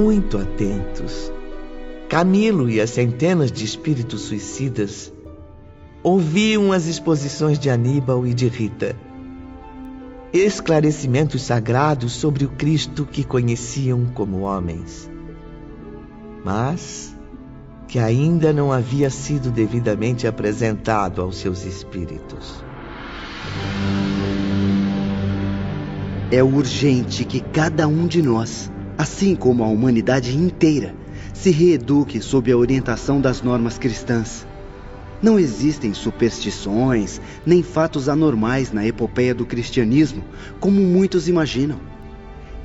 muito atentos. Camilo e as centenas de espíritos suicidas ouviam as exposições de Aníbal e de Rita. Esclarecimentos sagrados sobre o Cristo que conheciam como homens, mas que ainda não havia sido devidamente apresentado aos seus espíritos. É urgente que cada um de nós, assim como a humanidade inteira, se reeduque sob a orientação das normas cristãs. Não existem superstições, nem fatos anormais na epopeia do cristianismo, como muitos imaginam.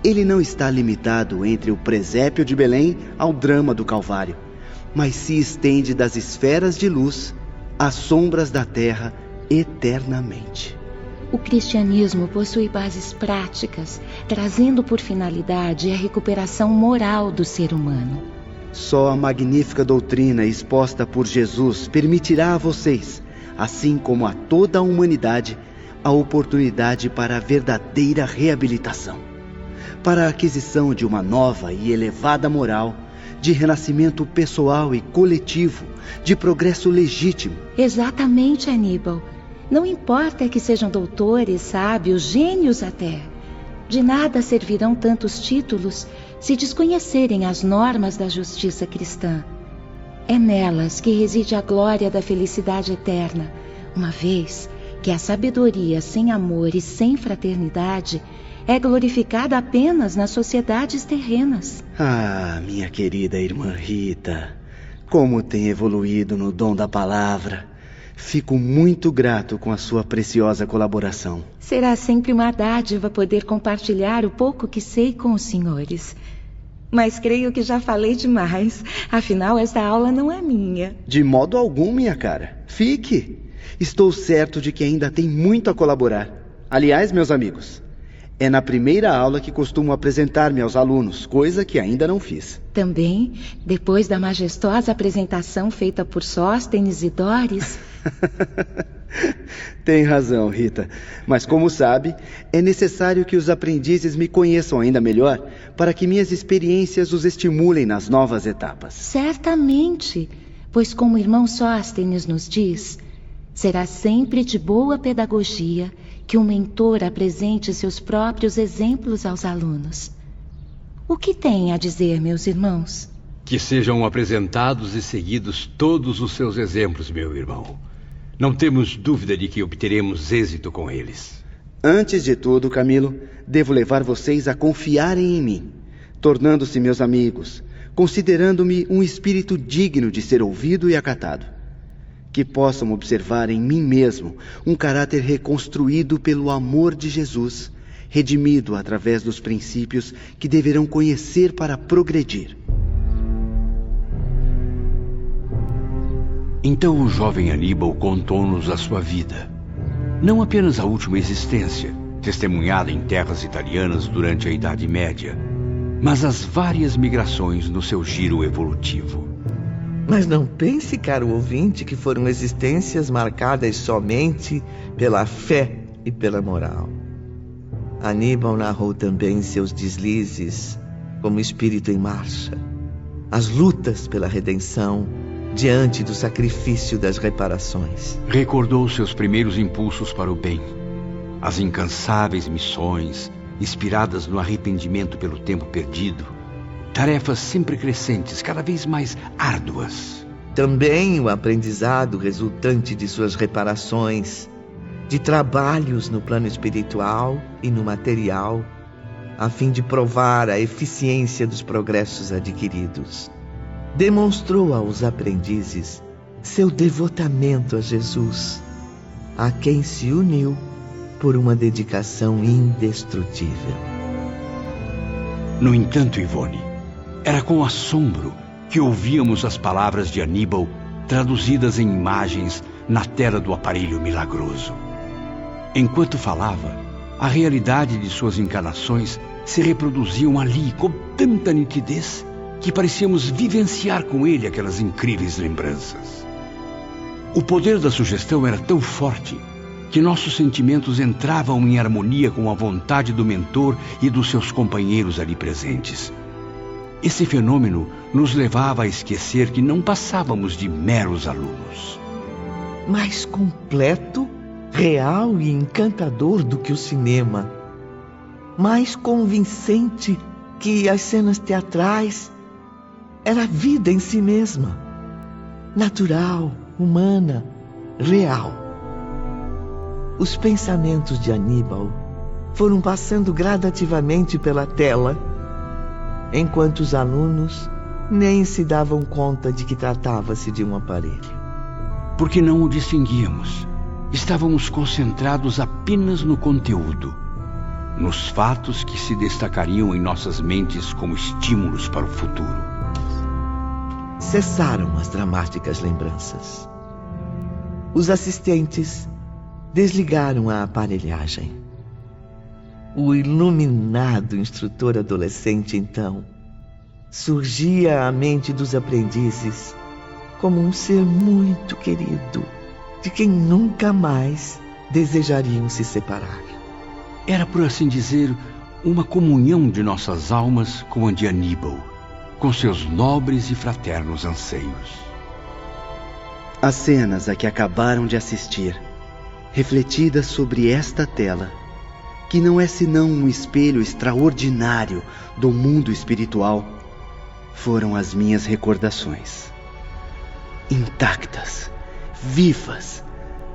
Ele não está limitado entre o presépio de Belém ao drama do Calvário, mas se estende das esferas de luz às sombras da terra eternamente. O cristianismo possui bases práticas, trazendo por finalidade a recuperação moral do ser humano. Só a magnífica doutrina exposta por Jesus permitirá a vocês, assim como a toda a humanidade, a oportunidade para a verdadeira reabilitação, para a aquisição de uma nova e elevada moral, de renascimento pessoal e coletivo, de progresso legítimo. Exatamente, Aníbal. Não importa que sejam doutores, sábios, gênios até. De nada servirão tantos títulos se desconhecerem as normas da justiça cristã. É nelas que reside a glória da felicidade eterna, uma vez que a sabedoria sem amor e sem fraternidade é glorificada apenas nas sociedades terrenas. Ah, minha querida irmã Rita, como tem evoluído no dom da palavra. Fico muito grato com a sua preciosa colaboração. Será sempre uma dádiva poder compartilhar o pouco que sei com os senhores. Mas creio que já falei demais. Afinal, esta aula não é minha. De modo algum, minha cara. Fique. Estou certo de que ainda tem muito a colaborar. Aliás, meus amigos, é na primeira aula que costumo apresentar-me aos alunos, coisa que ainda não fiz. Também, depois da majestosa apresentação feita por Sóstenes e Dóris... Tem razão, Rita. Mas como sabe, é necessário que os aprendizes me conheçam ainda melhor para que minhas experiências os estimulem nas novas etapas. Certamente, pois como o irmão Sóstenes nos diz, será sempre de boa pedagogia que um mentor apresente seus próprios exemplos aos alunos. O que tem a dizer, meus irmãos? Que sejam apresentados e seguidos todos os seus exemplos, meu irmão. Não temos dúvida de que obteremos êxito com eles. Antes de tudo, Camilo, devo levar vocês a confiarem em mim, tornando-se meus amigos, considerando-me um espírito digno de ser ouvido e acatado. Que possam observar em mim mesmo um caráter reconstruído pelo amor de Jesus, redimido através dos princípios que deverão conhecer para progredir. Então o jovem Aníbal contou-nos a sua vida. Não apenas a última existência, testemunhada em terras italianas durante a Idade Média, mas as várias migrações no seu giro evolutivo. Mas não pense, caro ouvinte, que foram existências marcadas somente pela fé e pela moral. Aníbal narrou também seus deslizes como espírito em marcha, as lutas pela redenção, diante do sacrifício das reparações. Recordou seus primeiros impulsos para o bem, as incansáveis missões, inspiradas no arrependimento pelo tempo perdido, tarefas sempre crescentes, cada vez mais árduas. Também o aprendizado resultante de suas reparações, de trabalhos no plano espiritual e no material, a fim de provar a eficiência dos progressos adquiridos. Demonstrou aos aprendizes seu devotamento a Jesus, a quem se uniu por uma dedicação indestrutível. No entanto, Ivone, era com assombro que ouvíamos as palavras de Aníbal traduzidas em imagens na tela do aparelho milagroso. Enquanto falava, a realidade de suas encarnações se reproduziam ali com tanta nitidez que parecíamos vivenciar com ele aquelas incríveis lembranças. O poder da sugestão era tão forte que nossos sentimentos entravam em harmonia com a vontade do mentor e dos seus companheiros ali presentes. Esse fenômeno nos levava a esquecer que não passávamos de meros alunos. Mais completo, real e encantador do que o cinema. Mais convincente que as cenas teatrais. Era a vida em si mesma. Natural, humana, real. Os pensamentos de Aníbal foram passando gradativamente pela tela, enquanto os alunos nem se davam conta de que tratava-se de um aparelho. Porque não o distinguíamos. Estávamos concentrados apenas no conteúdo, nos fatos que se destacariam em nossas mentes como estímulos para o futuro. Cessaram as dramáticas lembranças. Os assistentes desligaram a aparelhagem. O iluminado instrutor adolescente, então, surgia à mente dos aprendizes como um ser muito querido, de quem nunca mais desejariam se separar. Era, por assim dizer, uma comunhão de nossas almas com a de Aníbal, com seus nobres e fraternos anseios. As cenas a que acabaram de assistir, refletidas sobre esta tela, que não é senão um espelho extraordinário do mundo espiritual, foram as minhas recordações. Intactas, vivas,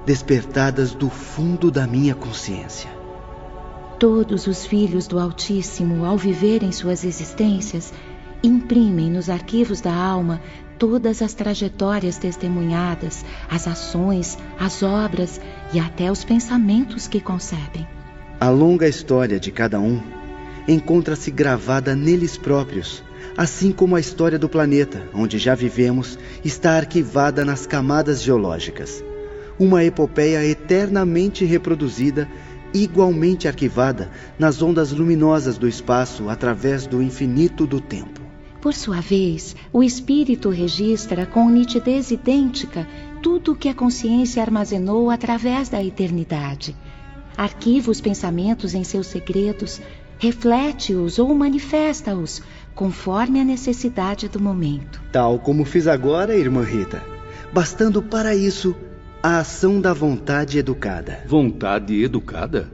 despertadas do fundo da minha consciência. Todos os filhos do Altíssimo, ao viverem suas existências, imprimem nos arquivos da alma todas as trajetórias testemunhadas, as ações, as obras e até os pensamentos que concebem. A longa história de cada um encontra-se gravada neles próprios, assim como a história do planeta, onde já vivemos, está arquivada nas camadas geológicas. Uma epopeia eternamente reproduzida, igualmente arquivada nas ondas luminosas do espaço através do infinito do tempo. Por sua vez, o espírito registra com nitidez idêntica tudo o que a consciência armazenou através da eternidade. Arquiva os pensamentos em seus segredos, reflete-os ou manifesta-os, conforme a necessidade do momento. Tal como fiz agora, irmã Rita, bastando para isso a ação da vontade educada. Vontade educada?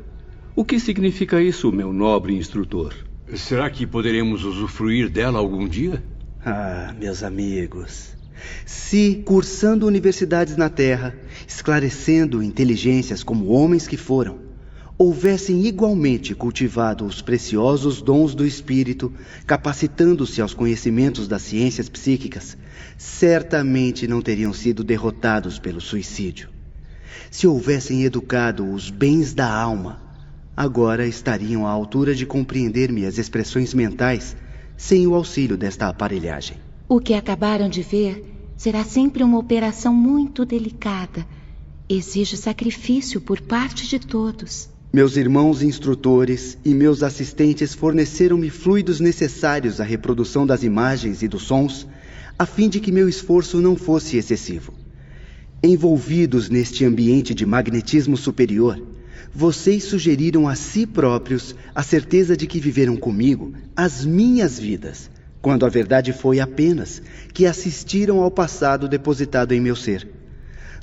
O que significa isso, meu nobre instrutor? Será que poderemos usufruir dela algum dia? Ah, meus amigos, se, cursando universidades na Terra, esclarecendo inteligências como homens que foram, houvessem igualmente cultivado os preciosos dons do espírito, capacitando-se aos conhecimentos das ciências psíquicas, certamente não teriam sido derrotados pelo suicídio. Se houvessem educado os bens da alma, agora estariam à altura de compreender minhas expressões mentais sem o auxílio desta aparelhagem. O que acabaram de ver será sempre uma operação muito delicada. Exige sacrifício por parte de todos. Meus irmãos instrutores e meus assistentes forneceram-me fluidos necessários à reprodução das imagens e dos sons, a fim de que meu esforço não fosse excessivo. Envolvidos neste ambiente de magnetismo superior, vocês sugeriram a si próprios a certeza de que viveram comigo as minhas vidas, quando a verdade foi apenas que assistiram ao passado depositado em meu ser.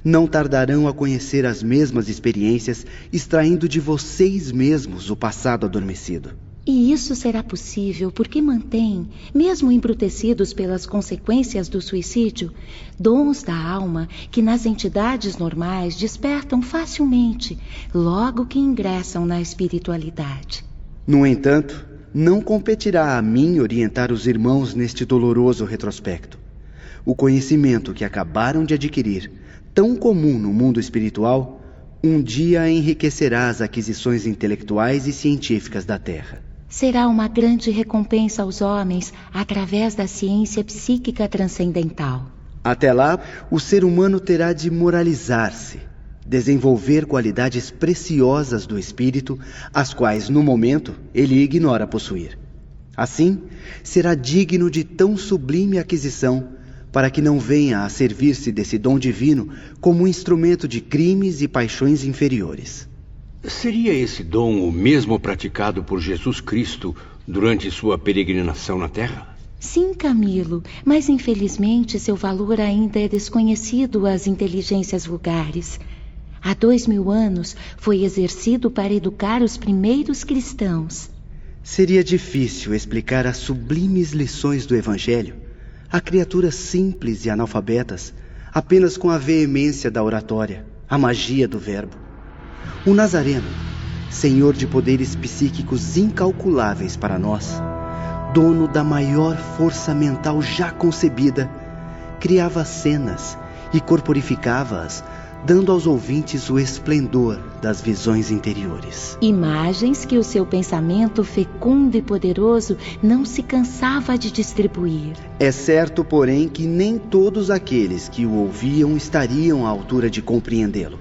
Não tardarão a conhecer as mesmas experiências, extraindo de vocês mesmos o passado adormecido. E isso será possível porque mantêm, mesmo embrutecidos pelas consequências do suicídio, dons da alma que nas entidades normais despertam facilmente, logo que ingressam na espiritualidade. No entanto, não competirá a mim orientar os irmãos neste doloroso retrospecto. O conhecimento que acabaram de adquirir, tão comum no mundo espiritual, um dia enriquecerá as aquisições intelectuais e científicas da Terra. Será uma grande recompensa aos homens através da ciência psíquica transcendental. Até lá, o ser humano terá de moralizar-se, desenvolver qualidades preciosas do espírito, as quais, no momento, ele ignora possuir. Assim, será digno de tão sublime aquisição, para que não venha a servir-se desse dom divino como um instrumento de crimes e paixões inferiores. Seria esse dom o mesmo praticado por Jesus Cristo durante sua peregrinação na Terra? Sim, Camilo, mas infelizmente seu valor ainda é desconhecido às inteligências vulgares. Há 2000 anos foi exercido para educar os primeiros cristãos. Seria difícil explicar as sublimes lições do Evangelho a criaturas simples e analfabetas apenas com a veemência da oratória, a magia do verbo. O Nazareno, senhor de poderes psíquicos incalculáveis para nós, dono da maior força mental já concebida, criava cenas e corporificava-as, dando aos ouvintes o esplendor das visões interiores. Imagens que o seu pensamento fecundo e poderoso não se cansava de distribuir. É certo, porém, que nem todos aqueles que o ouviam estariam à altura de compreendê-lo.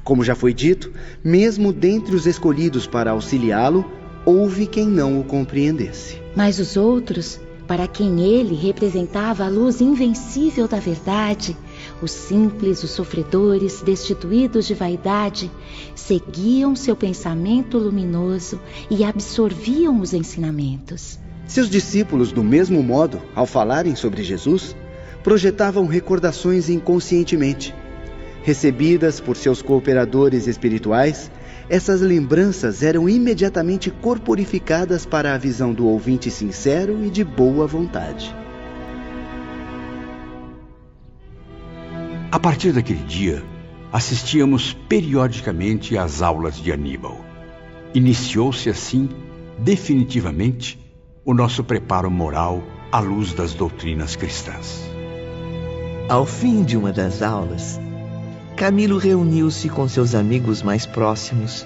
Como já foi dito, mesmo dentre os escolhidos para auxiliá-lo, houve quem não o compreendesse. Mas os outros, para quem ele representava a luz invencível da verdade, os simples, os sofredores, destituídos de vaidade, seguiam seu pensamento luminoso e absorviam os ensinamentos. Seus discípulos, do mesmo modo, ao falarem sobre Jesus, projetavam recordações inconscientemente. Recebidas por seus cooperadores espirituais, essas lembranças eram imediatamente corporificadas para a visão do ouvinte sincero e de boa vontade. A partir daquele dia, assistíamos periodicamente às aulas de Aníbal. Iniciou-se assim, definitivamente, o nosso preparo moral à luz das doutrinas cristãs. Ao fim de uma das aulas, Camilo reuniu-se com seus amigos mais próximos,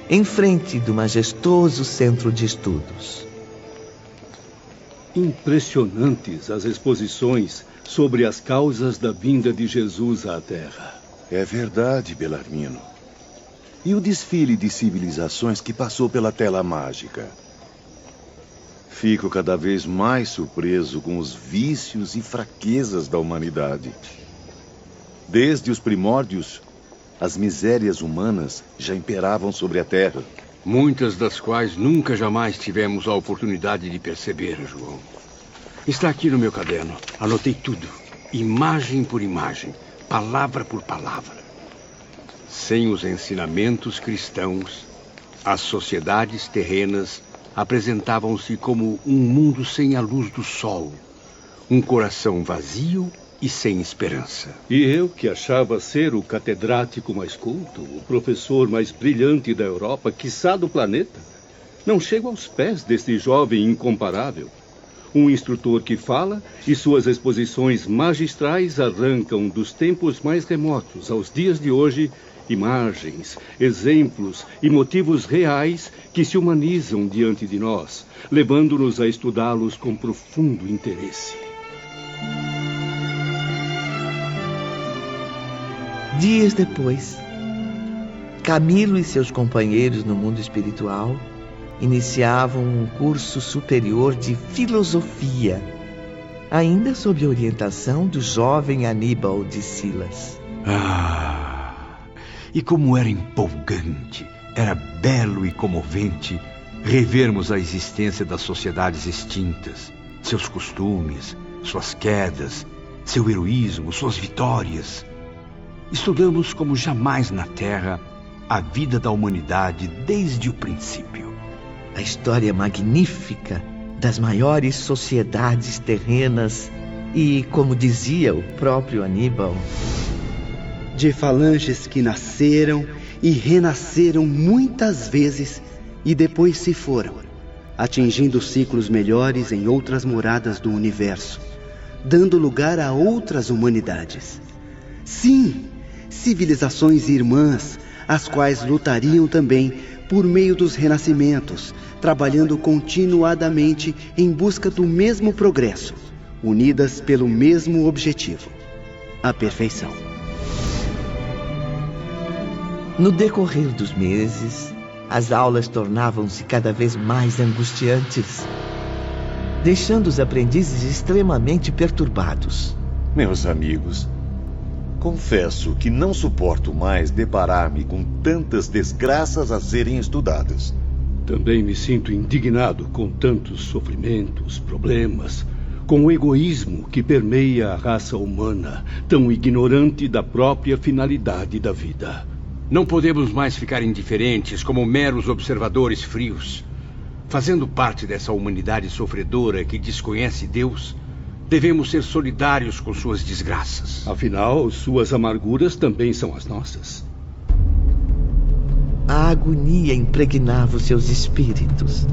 em frente do majestoso centro de estudos. Impressionantes as exposições sobre as causas da vinda de Jesus à Terra. É verdade, Belarmino. E o desfile de civilizações que passou pela tela mágica? Fico cada vez mais surpreso com os vícios e fraquezas da humanidade. Desde os primórdios, as misérias humanas já imperavam sobre a Terra. Muitas das quais nunca jamais tivemos a oportunidade de perceber, João. Está aqui no meu caderno. Anotei tudo, imagem por imagem, palavra por palavra. Sem os ensinamentos cristãos, as sociedades terrenas apresentavam-se como um mundo sem a luz do sol, um coração vazio e sem esperança. E eu, que achava ser o catedrático mais culto, o professor mais brilhante da Europa, quiçá do planeta, não chego aos pés deste jovem incomparável. Um instrutor que fala e suas exposições magistrais arrancam dos tempos mais remotos aos dias de hoje imagens, exemplos e motivos reais que se humanizam diante de nós, levando-nos a estudá-los com profundo interesse. Dias depois, Camilo e seus companheiros no mundo espiritual iniciavam um curso superior de filosofia, ainda sob orientação do jovem Aníbal de Silas. E como era empolgante, era belo e comovente revermos a existência das sociedades extintas, seus costumes, suas quedas, seu heroísmo, suas vitórias. Estudamos como jamais na Terra a vida da humanidade desde o princípio. A história magnífica das maiores sociedades terrenas e, como dizia o próprio Aníbal, de falanges que nasceram e renasceram muitas vezes e depois se foram, atingindo ciclos melhores em outras moradas do universo, dando lugar a outras humanidades. Sim, civilizações irmãs, as quais lutariam também por meio dos renascimentos, trabalhando continuadamente em busca do mesmo progresso, unidas pelo mesmo objetivo, a perfeição. No decorrer dos meses, as aulas tornavam-se cada vez mais angustiantes, deixando os aprendizes extremamente perturbados. Meus amigos, confesso que não suporto mais deparar-me com tantas desgraças a serem estudadas. Também me sinto indignado com tantos sofrimentos, problemas, com o egoísmo que permeia a raça humana, tão ignorante da própria finalidade da vida. Não podemos mais ficar indiferentes como meros observadores frios. Fazendo parte dessa humanidade sofredora que desconhece Deus, devemos ser solidários com suas desgraças. Afinal, suas amarguras também são as nossas. A agonia impregnava os seus espíritos,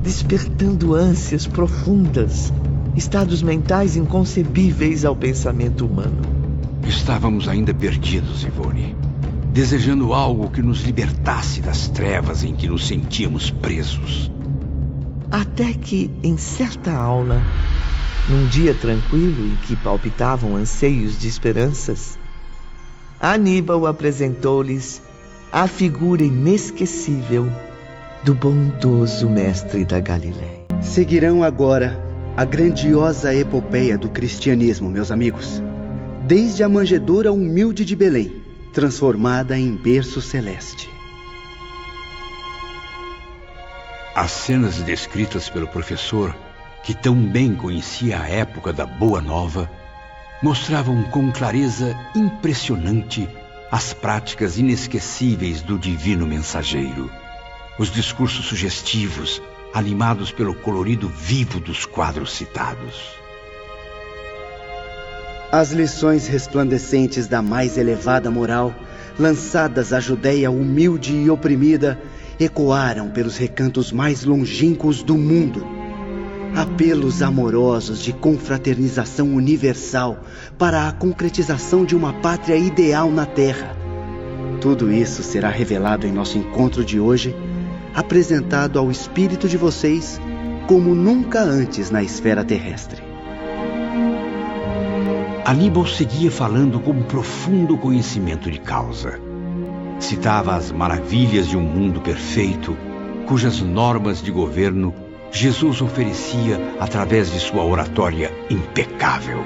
despertando ânsias profundas, estados mentais inconcebíveis ao pensamento humano. Estávamos ainda perdidos, Ivone, desejando algo que nos libertasse das trevas em que nos sentíamos presos. Até que, em certa aula, num dia tranquilo em que palpitavam anseios de esperanças, Aníbal apresentou-lhes a figura inesquecível do bondoso mestre da Galileia. Seguirão agora a grandiosa epopeia do cristianismo, meus amigos. Desde a manjedoura humilde de Belém, transformada em berço celeste. As cenas descritas pelo professor, que tão bem conhecia a época da Boa Nova, mostravam com clareza impressionante as práticas inesquecíveis do divino mensageiro. Os discursos sugestivos, animados pelo colorido vivo dos quadros citados. As lições resplandecentes da mais elevada moral, lançadas à Judéia humilde e oprimida, ecoaram pelos recantos mais longínquos do mundo. Apelos amorosos de confraternização universal para a concretização de uma pátria ideal na Terra. Tudo isso será revelado em nosso encontro de hoje, apresentado ao espírito de vocês como nunca antes na esfera terrestre. Aníbal seguia falando com profundo conhecimento de causa. Citava as maravilhas de um mundo perfeito, cujas normas de governo Jesus oferecia através de sua oratória impecável.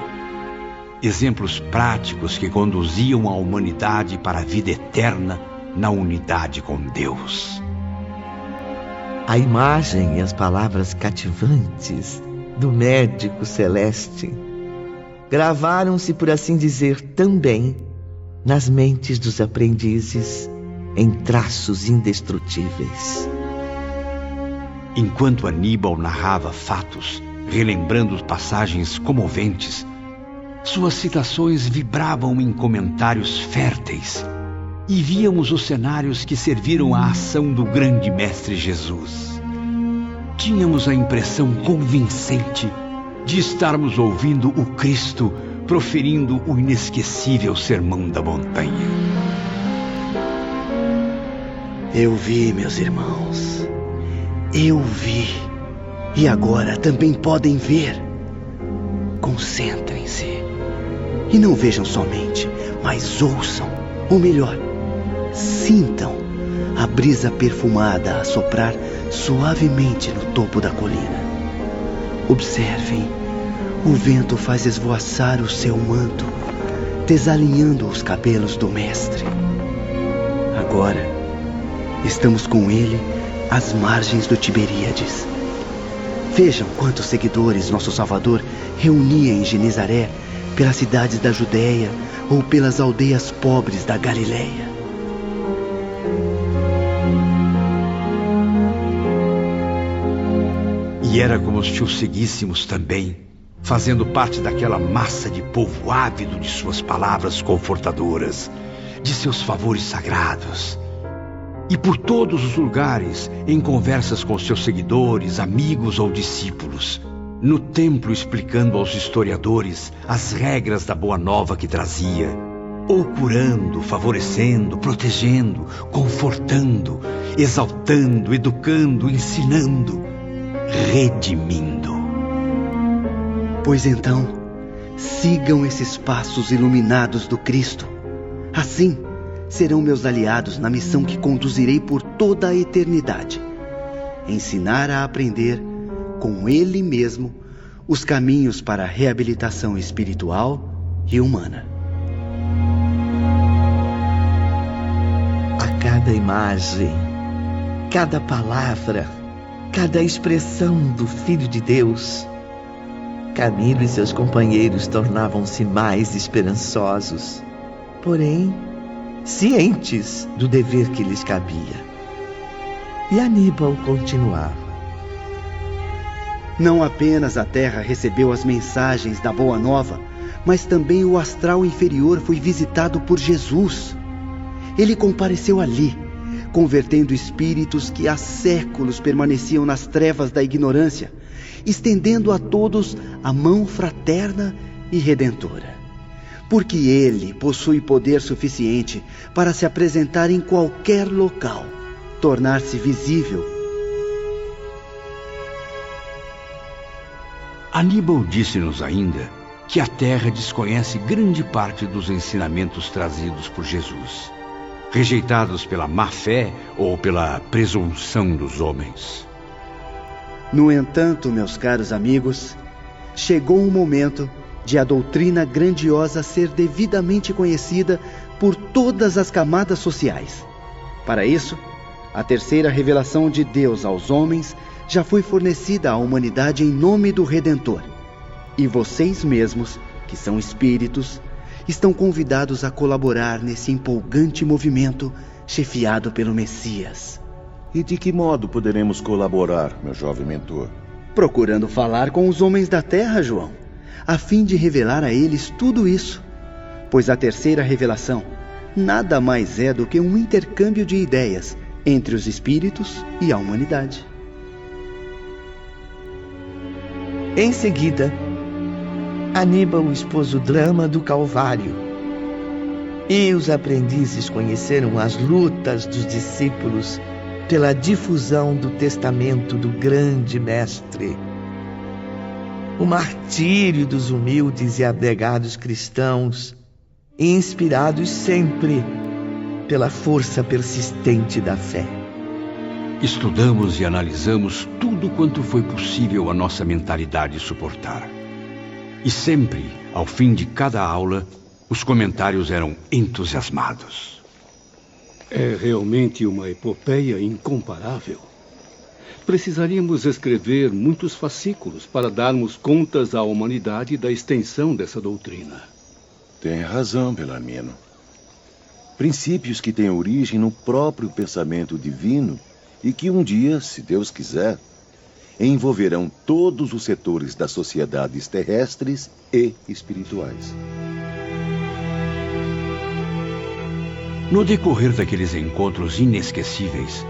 Exemplos práticos que conduziam a humanidade para a vida eterna na unidade com Deus. A imagem e as palavras cativantes do médico celeste gravaram-se, por assim dizer, também nas mentes dos aprendizes em traços indestrutíveis. Enquanto Aníbal narrava fatos, relembrando passagens comoventes, suas citações vibravam em comentários férteis, e víamos os cenários que serviram à ação do grande mestre Jesus. Tínhamos a impressão convincente de estarmos ouvindo o Cristo proferindo o inesquecível Sermão da Montanha. Eu vi, meus irmãos. Eu vi. E agora também podem ver. Concentrem-se. E não vejam somente, mas ouçam. Ou melhor, sintam a brisa perfumada a soprar suavemente no topo da colina. Observem, o vento faz esvoaçar o seu manto, desalinhando os cabelos do mestre. Agora, estamos com ele às margens do Tiberíades. Vejam quantos seguidores nosso Salvador reunia em Genezaré, pelas cidades da Judéia ou pelas aldeias pobres da Galileia. E era como se o seguíssemos também, fazendo parte daquela massa de povo ávido de suas palavras confortadoras, de seus favores sagrados. E por todos os lugares, em conversas com seus seguidores, amigos ou discípulos, no templo explicando aos historiadores as regras da Boa Nova que trazia, ou curando, favorecendo, protegendo, confortando, exaltando, educando, ensinando, redimindo. Pois então, sigam esses passos iluminados do Cristo. Assim, serão meus aliados na missão que conduzirei por toda a eternidade. Ensinar a aprender, com Ele mesmo, os caminhos para a reabilitação espiritual e humana. A cada imagem, cada palavra, cada expressão do Filho de Deus, Camilo e seus companheiros tornavam-se mais esperançosos, porém cientes do dever que lhes cabia. E Aníbal continuava. Não apenas a Terra recebeu as mensagens da Boa Nova, mas também o astral inferior foi visitado por Jesus. Ele compareceu ali, convertendo espíritos que há séculos permaneciam nas trevas da ignorância, estendendo a todos a mão fraterna e redentora. Porque ele possui poder suficiente para se apresentar em qualquer local, tornar-se visível. Aníbal disse-nos ainda que a Terra desconhece grande parte dos ensinamentos trazidos por Jesus, rejeitados pela má-fé ou pela presunção dos homens. No entanto, meus caros amigos, chegou o momento de a doutrina grandiosa ser devidamente conhecida por todas as camadas sociais. Para isso, a terceira revelação de Deus aos homens já foi fornecida à humanidade em nome do Redentor. E vocês mesmos, que são espíritos, estão convidados a colaborar nesse empolgante movimento chefiado pelo Messias. E de que modo poderemos colaborar, meu jovem mentor? Procurando falar com os homens da Terra, João, a fim de revelar a eles tudo isso. Pois a terceira revelação nada mais é do que um intercâmbio de ideias entre os espíritos e a humanidade. Em seguida, Aníbal expôs o drama do Calvário. E os aprendizes conheceram as lutas dos discípulos pela difusão do testamento do grande mestre. O martírio dos humildes e abnegados cristãos, inspirados sempre pela força persistente da fé. Estudamos e analisamos tudo quanto foi possível a nossa mentalidade suportar. E sempre, ao fim de cada aula, os comentários eram entusiasmados. É realmente uma epopeia incomparável. Precisaríamos escrever muitos fascículos para darmos contas à humanidade da extensão dessa doutrina. Tem razão, Belarmino. Princípios que têm origem no próprio pensamento divino e que um dia, se Deus quiser, envolverão todos os setores das sociedades terrestres e espirituais. No decorrer daqueles encontros inesquecíveis,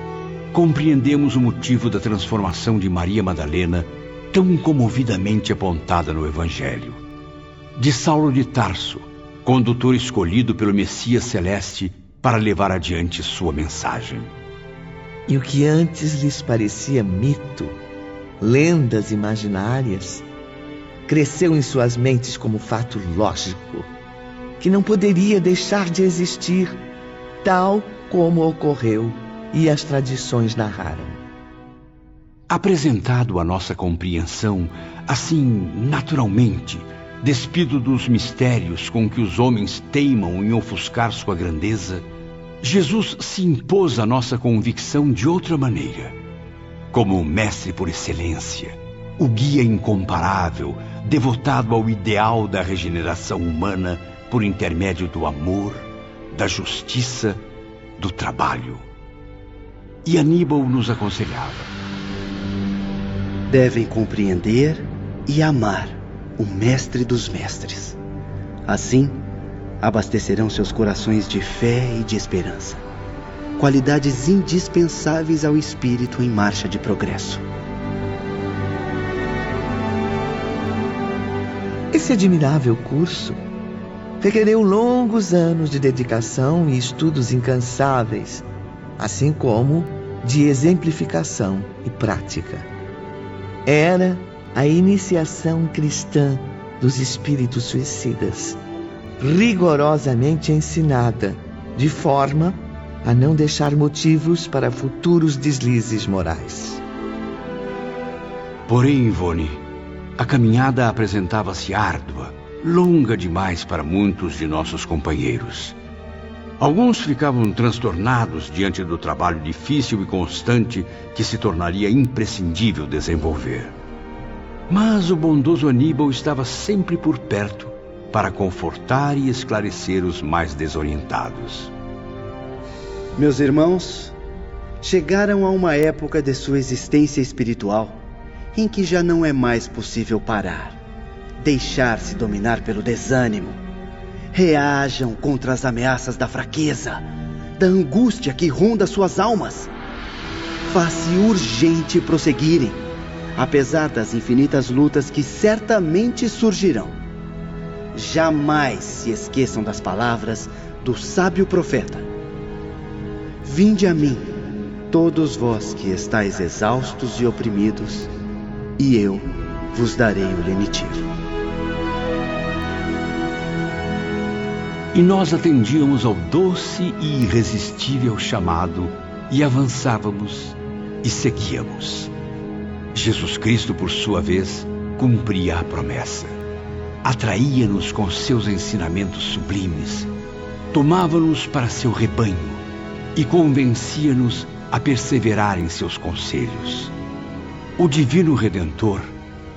compreendemos o motivo da transformação de Maria Madalena, tão comovidamente apontada no Evangelho. De Saulo de Tarso, condutor escolhido pelo Messias Celeste para levar adiante sua mensagem. E o que antes lhes parecia mito, lendas imaginárias, cresceu em suas mentes como fato lógico, que não poderia deixar de existir, tal como ocorreu e as tradições narraram. Apresentado à nossa compreensão, assim, naturalmente, despido dos mistérios com que os homens teimam em ofuscar sua grandeza, Jesus se impôs à nossa convicção de outra maneira. Como o mestre por excelência, o guia incomparável, devotado ao ideal da regeneração humana por intermédio do amor, da justiça, do trabalho. E Aníbal nos aconselhava. Devem compreender e amar o mestre dos mestres. Assim, abastecerão seus corações de fé e de esperança, qualidades indispensáveis ao espírito em marcha de progresso. Esse admirável curso requereu longos anos de dedicação e estudos incansáveis, assim como de exemplificação e prática. Era a iniciação cristã dos espíritos suicidas, rigorosamente ensinada, de forma a não deixar motivos para futuros deslizes morais. Porém, Ivone, a caminhada apresentava-se árdua, longa demais para muitos de nossos companheiros. Alguns ficavam transtornados diante do trabalho difícil e constante que se tornaria imprescindível desenvolver. Mas o bondoso Aníbal estava sempre por perto para confortar e esclarecer os mais desorientados. Meus irmãos, chegaram a uma época de sua existência espiritual em que já não é mais possível parar, deixar-se dominar pelo desânimo. Reajam contra as ameaças da fraqueza, da angústia que ronda suas almas. Faz-se urgente prosseguirem, apesar das infinitas lutas que certamente surgirão. Jamais se esqueçam das palavras do sábio profeta: vinde a mim, todos vós que estáis exaustos e oprimidos, e eu vos darei o lenitivo. E nós atendíamos ao doce e irresistível chamado e avançávamos e seguíamos. Jesus Cristo, por sua vez, cumpria a promessa. Atraía-nos com seus ensinamentos sublimes, tomava-nos para seu rebanho e convencia-nos a perseverar em seus conselhos. O Divino Redentor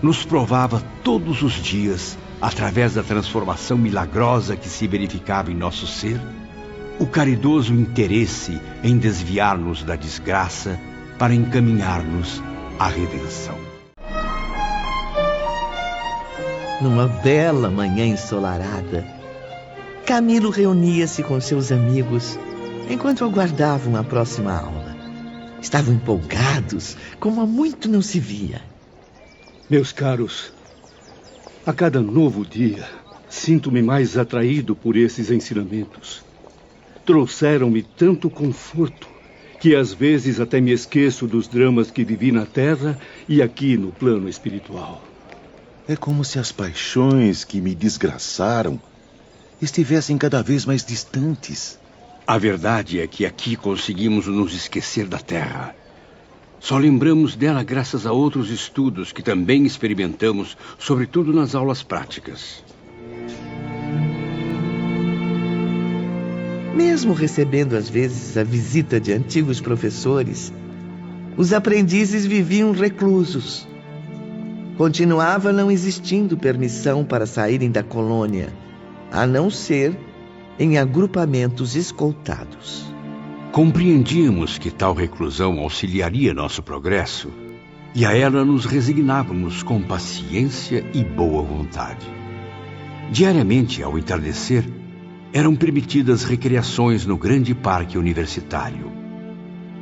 nos provava todos os dias, através da transformação milagrosa que se verificava em nosso ser, o caridoso interesse em desviar-nos da desgraça para encaminhar-nos à redenção. Numa bela manhã ensolarada, Camilo reunia-se com seus amigos enquanto aguardavam a próxima aula. Estavam empolgados, como há muito não se via. Meus caros, a cada novo dia, sinto-me mais atraído por esses ensinamentos. Trouxeram-me tanto conforto que às vezes até me esqueço dos dramas que vivi na Terra e aqui no plano espiritual. É como se as paixões que me desgraçaram estivessem cada vez mais distantes. A verdade é que aqui conseguimos nos esquecer da Terra. Só lembramos dela graças a outros estudos que também experimentamos, sobretudo nas aulas práticas. Mesmo recebendo às vezes a visita de antigos professores, os aprendizes viviam reclusos. Continuava não existindo permissão para saírem da colônia, a não ser em agrupamentos escoltados. Compreendíamos que tal reclusão auxiliaria nosso progresso, e a ela nos resignávamos com paciência e boa vontade. Diariamente, ao entardecer, eram permitidas recreações no grande parque universitário.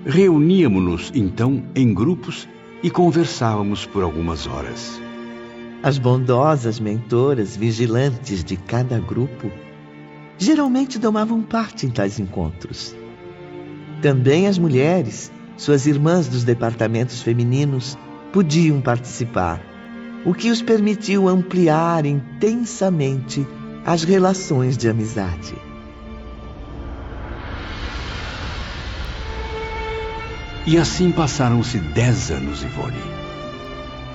Reuníamos-nos, então, em grupos e conversávamos por algumas horas. As bondosas mentoras vigilantes de cada grupo geralmente tomavam parte em tais encontros. Também as mulheres, suas irmãs dos departamentos femininos, podiam participar, o que os permitiu ampliar intensamente as relações de amizade. E assim passaram-se 10 anos, Ivone.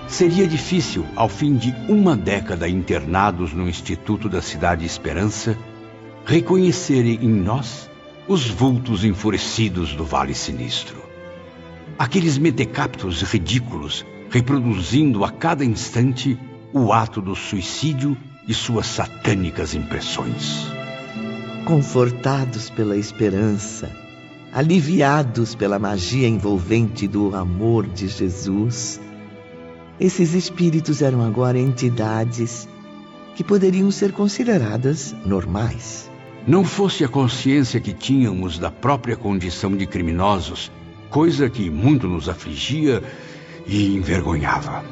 Seria difícil, ao fim de uma década internados no Instituto da Cidade Esperança, reconhecerem em nós os vultos enfurecidos do Vale Sinistro. Aqueles mentecaptos ridículos, reproduzindo a cada instante o ato do suicídio e suas satânicas impressões. Confortados pela esperança, aliviados pela magia envolvente do amor de Jesus, esses espíritos eram agora entidades que poderiam ser consideradas normais. Não fosse a consciência que tínhamos da própria condição de criminosos, coisa que muito nos afligia e envergonhava.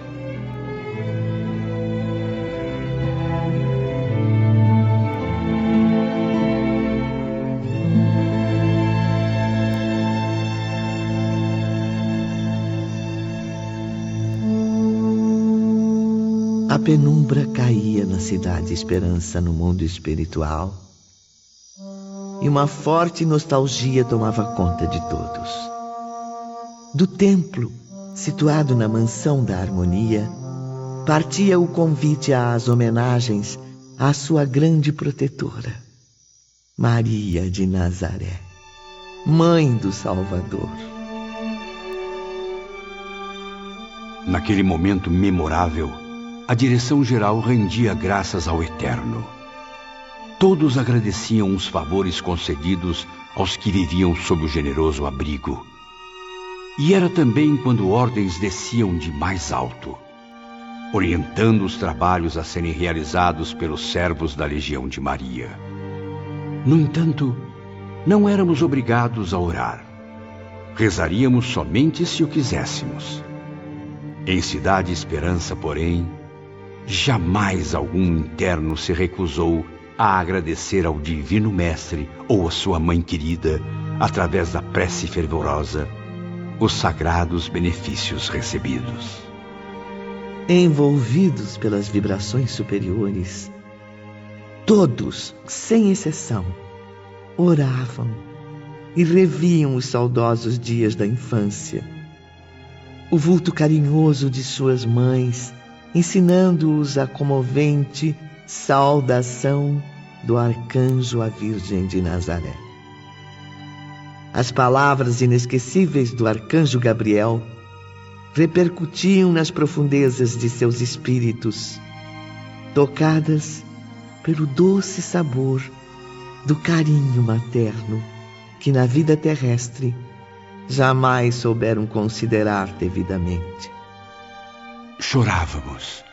A penumbra caía na Cidade Esperança no mundo espiritual e uma forte nostalgia tomava conta de todos. Do templo, situado na Mansão da Harmonia, partia o convite às homenagens à sua grande protetora, Maria de Nazaré, Mãe do Salvador. Naquele momento memorável, a direção-geral rendia graças ao Eterno. Todos agradeciam os favores concedidos aos que viviam sob o generoso abrigo. E era também quando ordens desciam de mais alto, orientando os trabalhos a serem realizados pelos servos da Legião de Maria. No entanto, não éramos obrigados a orar. Rezaríamos somente se o quiséssemos. Em Cidade Esperança, porém, jamais algum interno se recusou a agradecer ao Divino Mestre ou à sua Mãe querida, através da prece fervorosa, os sagrados benefícios recebidos. Envolvidos pelas vibrações superiores, todos, sem exceção, oravam e reviam os saudosos dias da infância, o vulto carinhoso de suas mães, ensinando-os a comovente saudação do arcanjo à Virgem de Nazaré. As palavras inesquecíveis do arcanjo Gabriel repercutiam nas profundezas de seus espíritos, tocadas pelo doce sabor do carinho materno que na vida terrestre jamais souberam considerar devidamente. Chorávamos.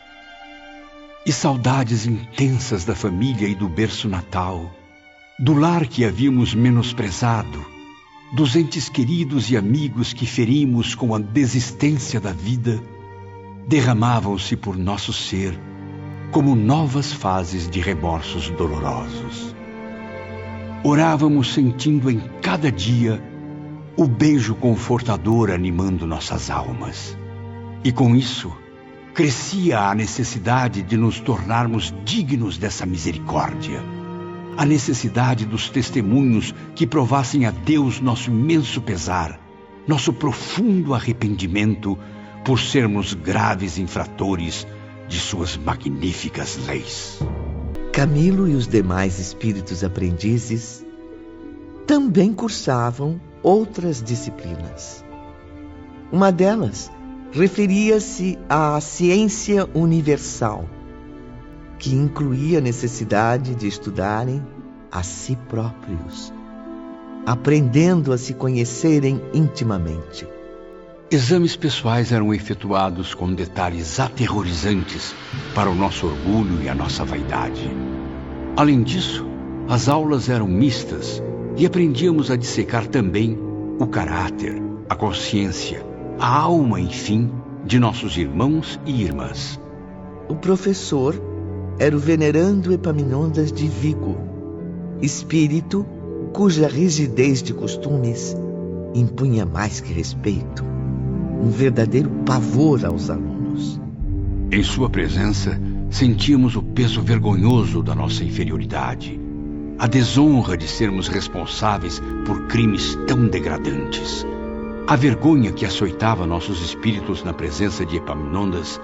E saudades intensas da família e do berço natal, do lar que havíamos menosprezado, dos entes queridos e amigos que ferimos com a desistência da vida, derramavam-se por nosso ser como novas fases de remorsos dolorosos. Orávamos sentindo em cada dia o beijo confortador animando nossas almas. E com isso, crescia a necessidade de nos tornarmos dignos dessa misericórdia. A necessidade dos testemunhos que provassem a Deus nosso imenso pesar, nosso profundo arrependimento por sermos graves infratores de suas magníficas leis. Camilo e os demais espíritos aprendizes também cursavam outras disciplinas. Uma delas referia-se à ciência universal, que incluía a necessidade de estudarem a si próprios, aprendendo a se conhecerem intimamente. Exames pessoais eram efetuados com detalhes aterrorizantes para o nosso orgulho e a nossa vaidade. Além disso, as aulas eram mistas e aprendíamos a dissecar também o caráter, a consciência, a alma, enfim, de nossos irmãos e irmãs. O professor era o venerando Epaminondas de Vigo, espírito cuja rigidez de costumes impunha mais que respeito, um verdadeiro pavor aos alunos. Em sua presença, sentíamos o peso vergonhoso da nossa inferioridade, a desonra de sermos responsáveis por crimes tão degradantes. A vergonha que açoitava nossos espíritos na presença de Epaminondas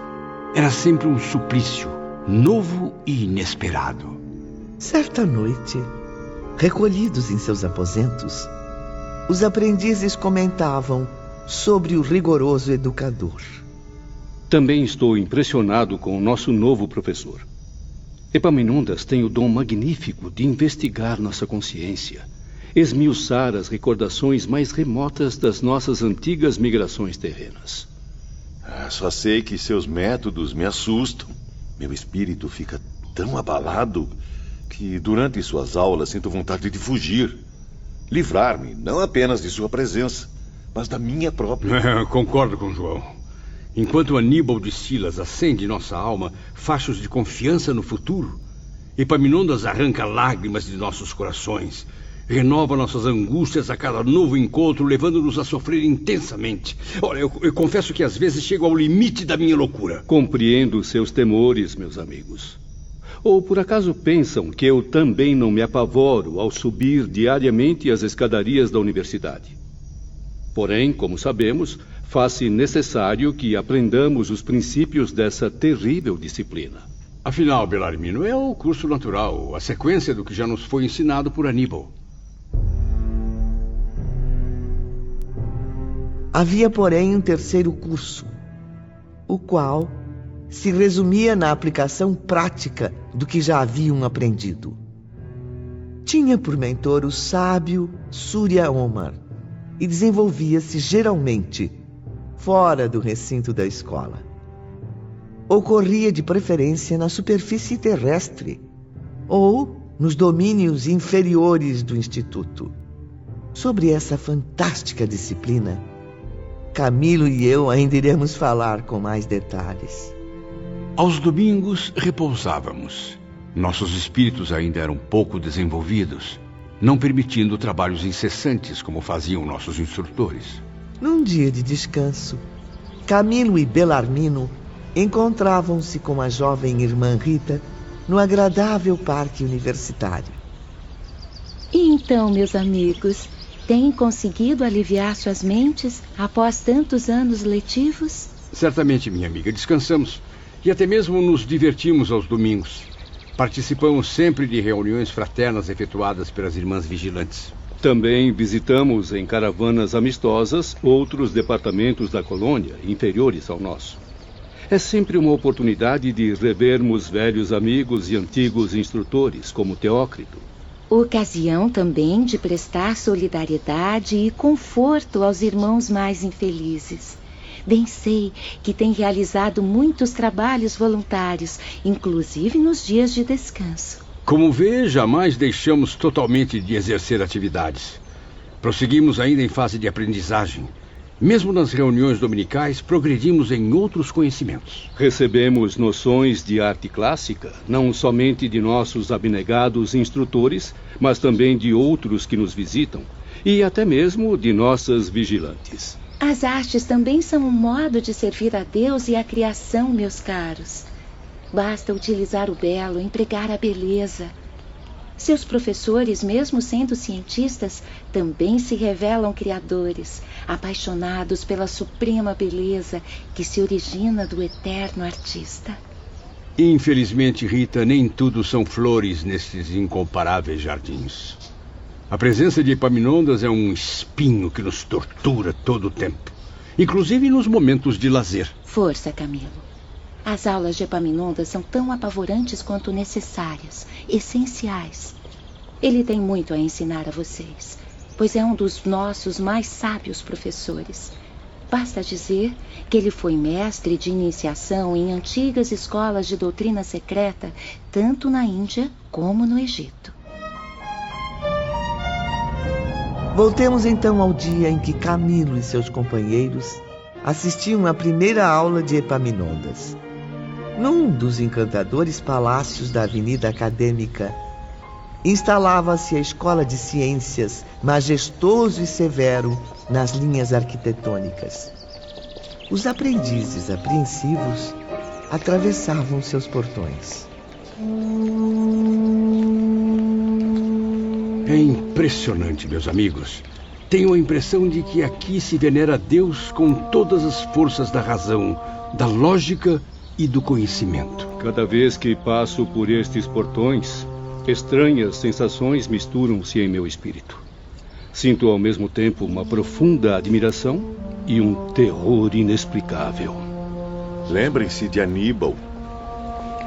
era sempre um suplício novo e inesperado. Certa noite, recolhidos em seus aposentos, os aprendizes comentavam sobre o rigoroso educador. Também estou impressionado com o nosso novo professor. Epaminondas tem o dom magnífico de investigar nossa consciência, esmiuçar as recordações mais remotas das nossas antigas migrações terrenas. Só sei que seus métodos me assustam. Meu espírito fica tão abalado que durante suas aulas sinto vontade de fugir. Livrar-me não apenas de sua presença, mas da minha própria. Concordo com João. Enquanto Aníbal de Silas acende nossa alma fachos de confiança no futuro, Epaminondas arranca lágrimas de nossos corações, renova nossas angústias a cada novo encontro, levando-nos a sofrer intensamente. Olha, eu confesso que às vezes chego ao limite da minha loucura. Compreendo seus temores, meus amigos. Ou por acaso pensam que eu também não me apavoro ao subir diariamente as escadarias da universidade? Porém, como sabemos, faz-se necessário que aprendamos os princípios dessa terrível disciplina. Afinal, Belarmino, é o curso natural, a sequência do que já nos foi ensinado por Aníbal. Havia, porém, um terceiro curso, o qual se resumia na aplicação prática do que já haviam aprendido. Tinha por mentor o sábio Surya Omar e desenvolvia-se geralmente fora do recinto da escola. Ocorria de preferência na superfície terrestre ou nos domínios inferiores do instituto. Sobre essa fantástica disciplina, Camilo e eu ainda iremos falar com mais detalhes. Aos domingos repousávamos. Nossos espíritos ainda eram pouco desenvolvidos, não permitindo trabalhos incessantes como faziam nossos instrutores. Num dia de descanso, Camilo e Belarmino encontravam-se com a jovem irmã Rita no agradável parque universitário. E então, meus amigos, têm conseguido aliviar suas mentes após tantos anos letivos? Certamente, minha amiga, descansamos e até mesmo nos divertimos aos domingos. Participamos sempre de reuniões fraternas efetuadas pelas irmãs vigilantes. Também visitamos em caravanas amistosas outros departamentos da colônia, inferiores ao nosso. É sempre uma oportunidade de revermos velhos amigos e antigos instrutores, como Teócrito. Ocasião também de prestar solidariedade e conforto aos irmãos mais infelizes. Bem sei que tem realizado muitos trabalhos voluntários, inclusive nos dias de descanso. Como vê, jamais deixamos totalmente de exercer atividades. Prosseguimos ainda em fase de aprendizagem. Mesmo nas reuniões dominicais, progredimos em outros conhecimentos. Recebemos noções de arte clássica, não somente de nossos abnegados instrutores, mas também de outros que nos visitam, e até mesmo de nossas vigilantes. As artes também são um modo de servir a Deus e a criação, meus caros. Basta utilizar o belo, empregar a beleza. Seus professores, mesmo sendo cientistas, também se revelam criadores, apaixonados pela suprema beleza que se origina do eterno artista. Infelizmente, Rita, nem tudo são flores nestes incomparáveis jardins. A presença de Epaminondas é um espinho que nos tortura todo o tempo, inclusive nos momentos de lazer. Força, Camilo. As aulas de Epaminondas são tão apavorantes quanto necessárias, essenciais. Ele tem muito a ensinar a vocês, pois é um dos nossos mais sábios professores. Basta dizer que ele foi mestre de iniciação em antigas escolas de doutrina secreta, tanto na Índia como no Egito. Voltemos então ao dia em que Camilo e seus companheiros assistiam à primeira aula de Epaminondas. Num dos encantadores palácios da Avenida Acadêmica, instalava-se a Escola de Ciências, majestoso e severo nas linhas arquitetônicas. Os aprendizes apreensivos atravessavam seus portões. É impressionante, meus amigos. Tenho a impressão de que aqui se venera Deus com todas as forças da razão, da lógica e do conhecimento. Cada vez que passo por estes portões, estranhas sensações misturam-se em meu espírito. Sinto ao mesmo tempo uma profunda admiração e um terror inexplicável. Lembrem-se de Aníbal.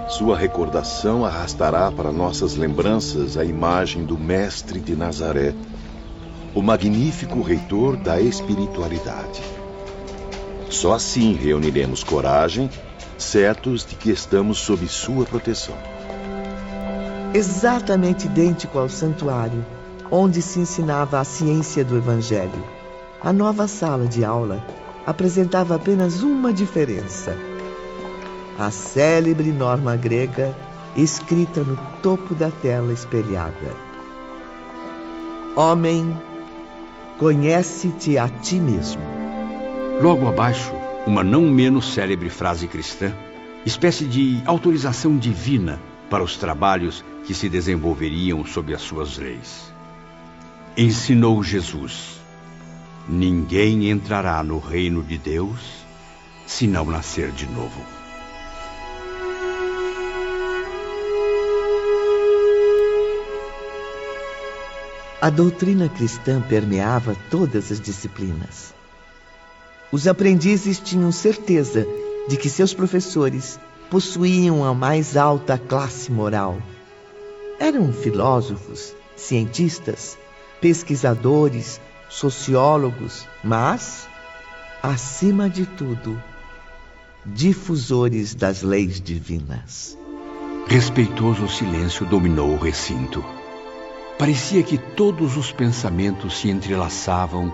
Sua recordação arrastará para nossas lembranças a imagem do Mestre de Nazaré, o magnífico reitor da espiritualidade. Só assim reuniremos coragem, certos de que estamos sob sua proteção. Exatamente idêntico ao santuário, onde se ensinava a ciência do Evangelho, a nova sala de aula apresentava apenas uma diferença: a célebre norma grega escrita no topo da tela espelhada. Homem, conhece-te a ti mesmo. Logo abaixo, uma não menos célebre frase cristã, espécie de autorização divina para os trabalhos que se desenvolveriam sob as suas leis. Ensinou Jesus: ninguém entrará no reino de Deus se não nascer de novo. A doutrina cristã permeava todas as disciplinas. Os aprendizes tinham certeza de que seus professores possuíam a mais alta classe moral. Eram filósofos, cientistas, pesquisadores, sociólogos, mas, acima de tudo, difusores das leis divinas. Respeitoso silêncio dominou o recinto. Parecia que todos os pensamentos se entrelaçavam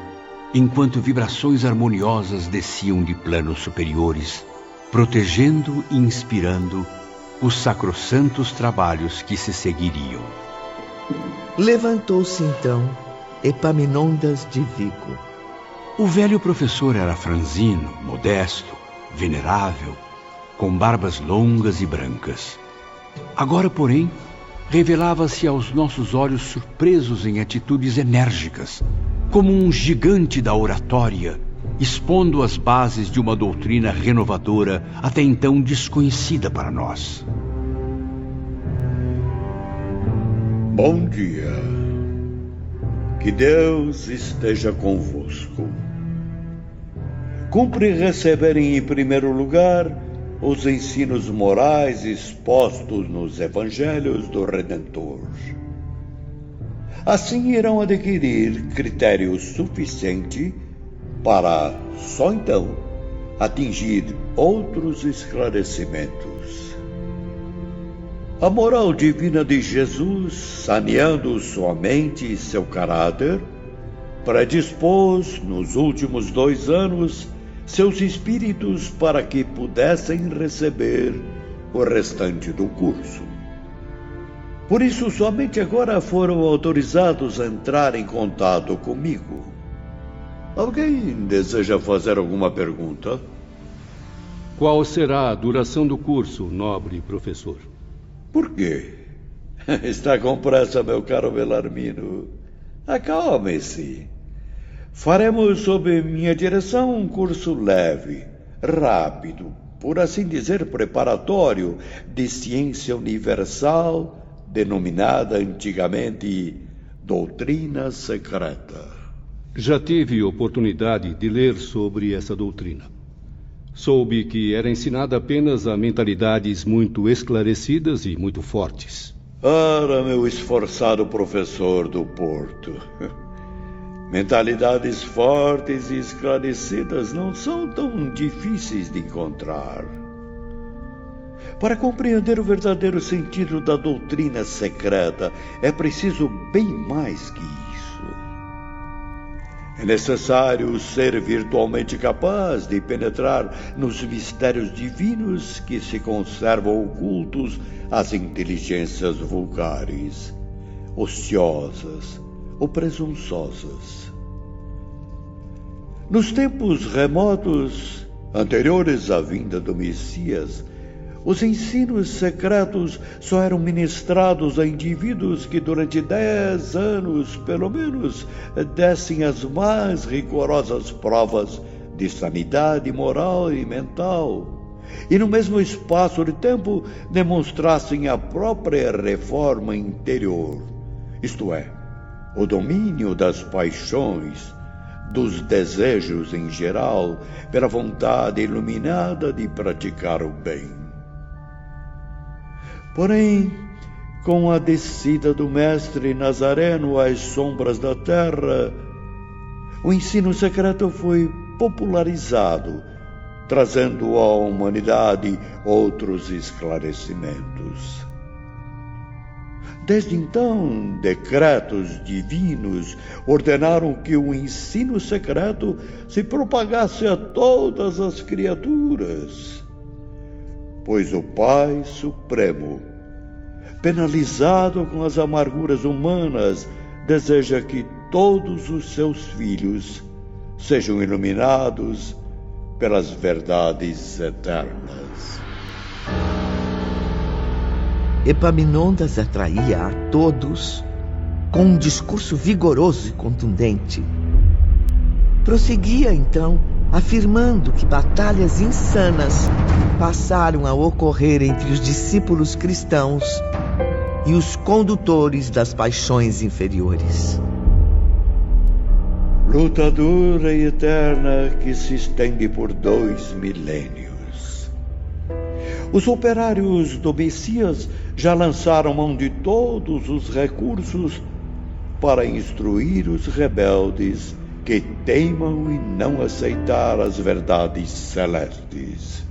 enquanto vibrações harmoniosas desciam de planos superiores, protegendo e inspirando os sacrossantos trabalhos que se seguiriam. Levantou-se então Epaminondas de Vigo. O velho professor era franzino, modesto, venerável, com barbas longas e brancas. Agora, porém, revelava-se aos nossos olhos surpresos em atitudes enérgicas, como um gigante da oratória, expondo as bases de uma doutrina renovadora até então desconhecida para nós. Bom dia. Que Deus esteja convosco. Cumpre receberem em primeiro lugar os ensinos morais expostos nos Evangelhos do Redentor. Assim irão adquirir critério suficiente para, só então, atingir outros esclarecimentos. A moral divina de Jesus, saneando sua mente e seu caráter, predispôs, nos últimos 2 anos, seus espíritos para que pudessem receber o restante do curso. Por isso, somente agora foram autorizados a entrar em contato comigo. Alguém deseja fazer alguma pergunta? Qual será a duração do curso, nobre professor? Por quê? Está com pressa, meu caro Belarmino. Acalme-se. Faremos, sob minha direção, um curso leve, rápido, por assim dizer, preparatório, de ciência universal, denominada antigamente doutrina secreta. Já tive oportunidade de ler sobre essa doutrina. Soube que era ensinada apenas a mentalidades muito esclarecidas e muito fortes. Ora, meu esforçado professor do Porto. Mentalidades fortes e esclarecidas não são tão difíceis de encontrar. Para compreender o verdadeiro sentido da doutrina secreta, é preciso bem mais que isso. É necessário ser virtualmente capaz de penetrar nos mistérios divinos que se conservam ocultos às inteligências vulgares, ociosas ou presunçosas. Nos tempos remotos, anteriores à vinda do Messias, os ensinos secretos só eram ministrados a indivíduos que durante 10 anos, pelo menos, dessem as mais rigorosas provas de sanidade moral e mental, e no mesmo espaço de tempo demonstrassem a própria reforma interior, isto é, o domínio das paixões, dos desejos em geral, pela vontade iluminada de praticar o bem. Porém, com a descida do Mestre Nazareno às sombras da terra, o ensino secreto foi popularizado, trazendo à humanidade outros esclarecimentos. Desde então, decretos divinos ordenaram que o ensino secreto se propagasse a todas as criaturas, pois o Pai Supremo, penalizado com as amarguras humanas, deseja que todos os seus filhos sejam iluminados pelas verdades eternas. Epaminondas atraía a todos com um discurso vigoroso e contundente. Prosseguia, então, afirmando que batalhas insanas passaram a ocorrer entre os discípulos cristãos e os condutores das paixões inferiores. Luta dura e eterna que se estende por 2 milênios. Os operários do Messias já lançaram mão de todos os recursos para instruir os rebeldes que teimam em não aceitar as verdades celestes.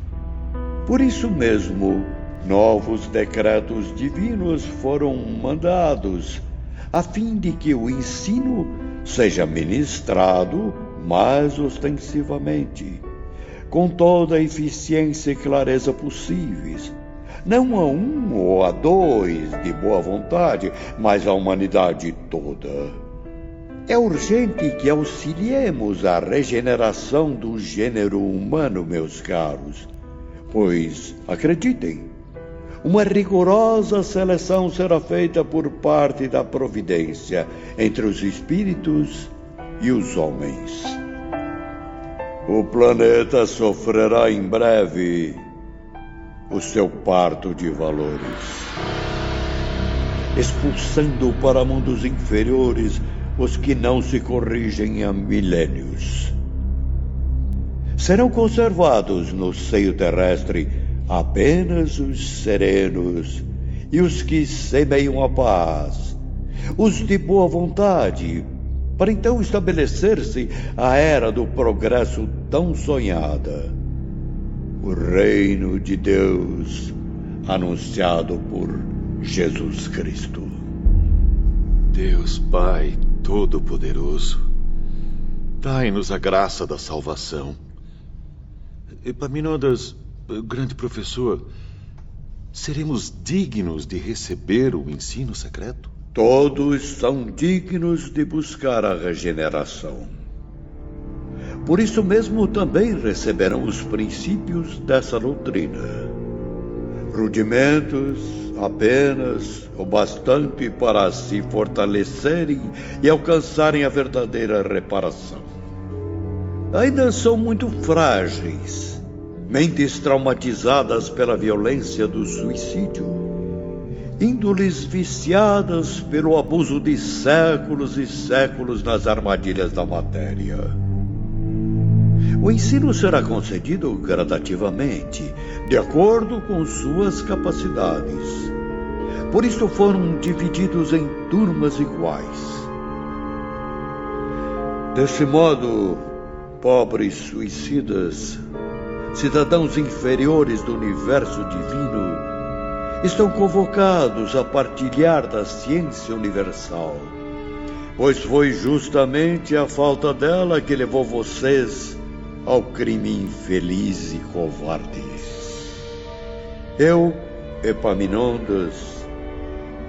Por isso mesmo, novos decretos divinos foram mandados, a fim de que o ensino seja ministrado mais ostensivamente, com toda a eficiência e clareza possíveis, não a um ou a dois de boa vontade, mas à humanidade toda. É urgente que auxiliemos a regeneração do gênero humano, meus caros, pois, acreditem, uma rigorosa seleção será feita por parte da providência entre os espíritos e os homens. O planeta sofrerá em breve o seu parto de valores, expulsando para mundos inferiores os que não se corrigem há milênios. Serão conservados no seio terrestre apenas os serenos e os que semeiam a paz, os de boa vontade, para então estabelecer-se a era do progresso tão sonhada, o reino de Deus anunciado por Jesus Cristo. Deus Pai Todo-Poderoso, dai-nos a graça da salvação. Epaminondas, grande professor, seremos dignos de receber o ensino secreto? Todos são dignos de buscar a regeneração. Por isso mesmo também receberão os princípios dessa doutrina. Rudimentos apenas o bastante para se fortalecerem e alcançarem a verdadeira reparação. Ainda são muito frágeis, mentes traumatizadas pela violência do suicídio, índoles viciadas pelo abuso de séculos e séculos nas armadilhas da matéria. O ensino será concedido gradativamente, de acordo com suas capacidades. Por isso foram divididos em turmas iguais. Desse modo, pobres suicidas, cidadãos inferiores do universo divino, estão convocados a partilhar da ciência universal, pois foi justamente a falta dela que levou vocês ao crime infeliz e covarde. Eu, Epaminondas,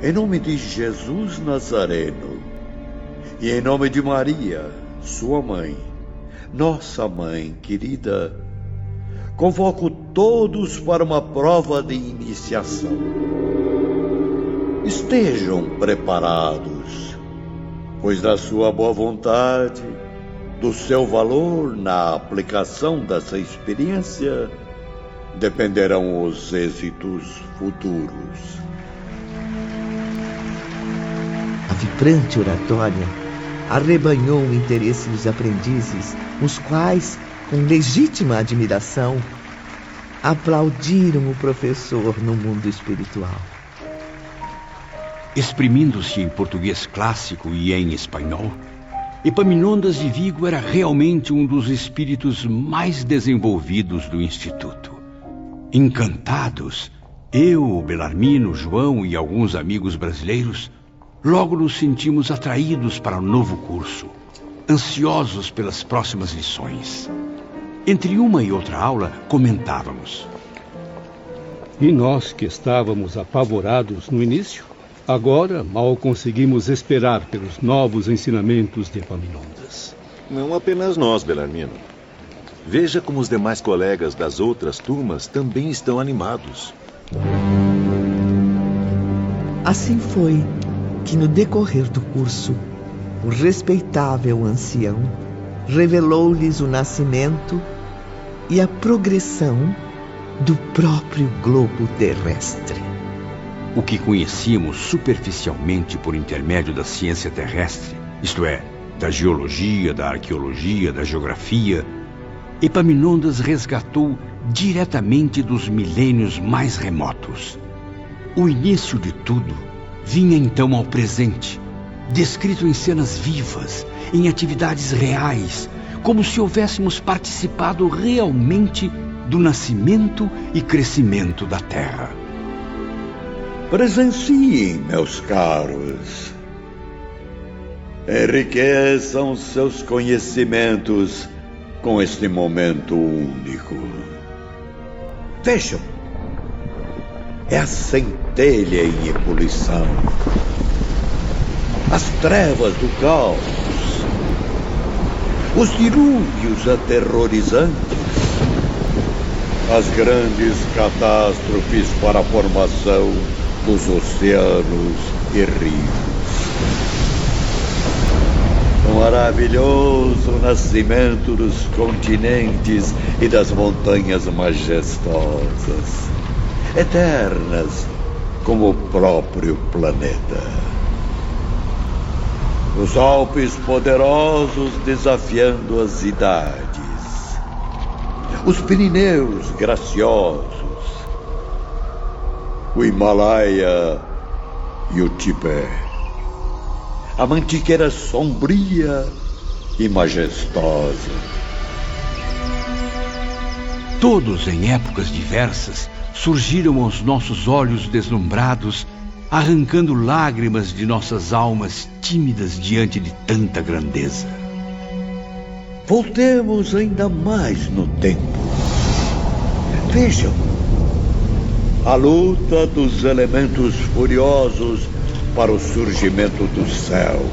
em nome de Jesus Nazareno e em nome de Maria, sua mãe, nossa mãe querida, convoco todos para uma prova de iniciação. Estejam preparados, pois da sua boa vontade, do seu valor na aplicação dessa experiência, dependerão os êxitos futuros. A vibrante oratória arrebanhou o interesse dos aprendizes, os quais, com legítima admiração, aplaudiram o professor no mundo espiritual. Exprimindo-se em português clássico e em espanhol, Epaminondas de Vigo era realmente um dos espíritos mais desenvolvidos do Instituto. Encantados, eu, Belarmino, João e alguns amigos brasileiros, logo nos sentimos atraídos para o novo curso, ansiosos pelas próximas lições. Entre uma e outra aula, comentávamos. E nós que estávamos apavorados no início, agora mal conseguimos esperar pelos novos ensinamentos de Epaminondas. Não apenas nós, Belarmino. Veja como os demais colegas das outras turmas também estão animados. Assim foi que, no decorrer do curso, o respeitável ancião revelou-lhes o nascimento e a progressão do próprio globo terrestre. O que conhecíamos superficialmente por intermédio da ciência terrestre, isto é, da geologia, da arqueologia, da geografia, Epaminondas resgatou diretamente dos milênios mais remotos. O início de tudo vinha então ao presente, descrito em cenas vivas, em atividades reais, como se houvéssemos participado realmente do nascimento e crescimento da Terra. Presenciem, meus caros. Enriqueçam seus conhecimentos com este momento único. Vejam, é a centelha em ebulição, as trevas do caos, os dilúvios aterrorizantes, as grandes catástrofes para a formação dos oceanos e rios. O maravilhoso nascimento dos continentes e das montanhas majestosas, eternas como o próprio planeta. Os Alpes poderosos desafiando as idades, os Pirineus graciosos, o Himalaia e o Tibete, a mantiqueira sombria e majestosa. Todos, em épocas diversas, surgiram aos nossos olhos deslumbrados, arrancando lágrimas de nossas almas tímidas diante de tanta grandeza. Voltemos ainda mais no tempo. Vejam, a luta dos elementos furiosos para o surgimento do céu.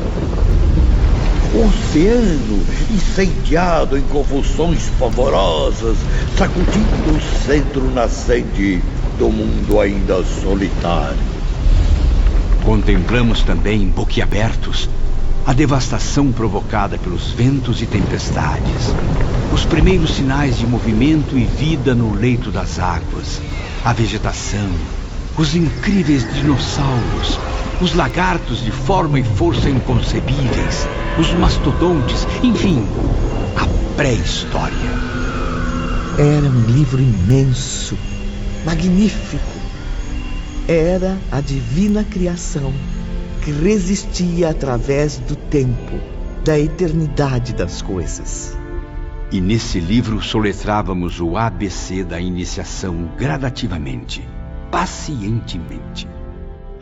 O oceano incendiado em convulsões pavorosas, sacudindo o centro nascente do mundo ainda solitário. Contemplamos também, boquiabertos, a devastação provocada pelos ventos e tempestades, os primeiros sinais de movimento e vida no leito das águas, a vegetação, os incríveis dinossauros, os lagartos de forma e força inconcebíveis, os mastodontes, enfim, a pré-história. Era um livro imenso, magnífico. Era a divina criação que resistia através do tempo, da eternidade das coisas. E nesse livro soletrávamos o ABC da iniciação gradativamente, pacientemente.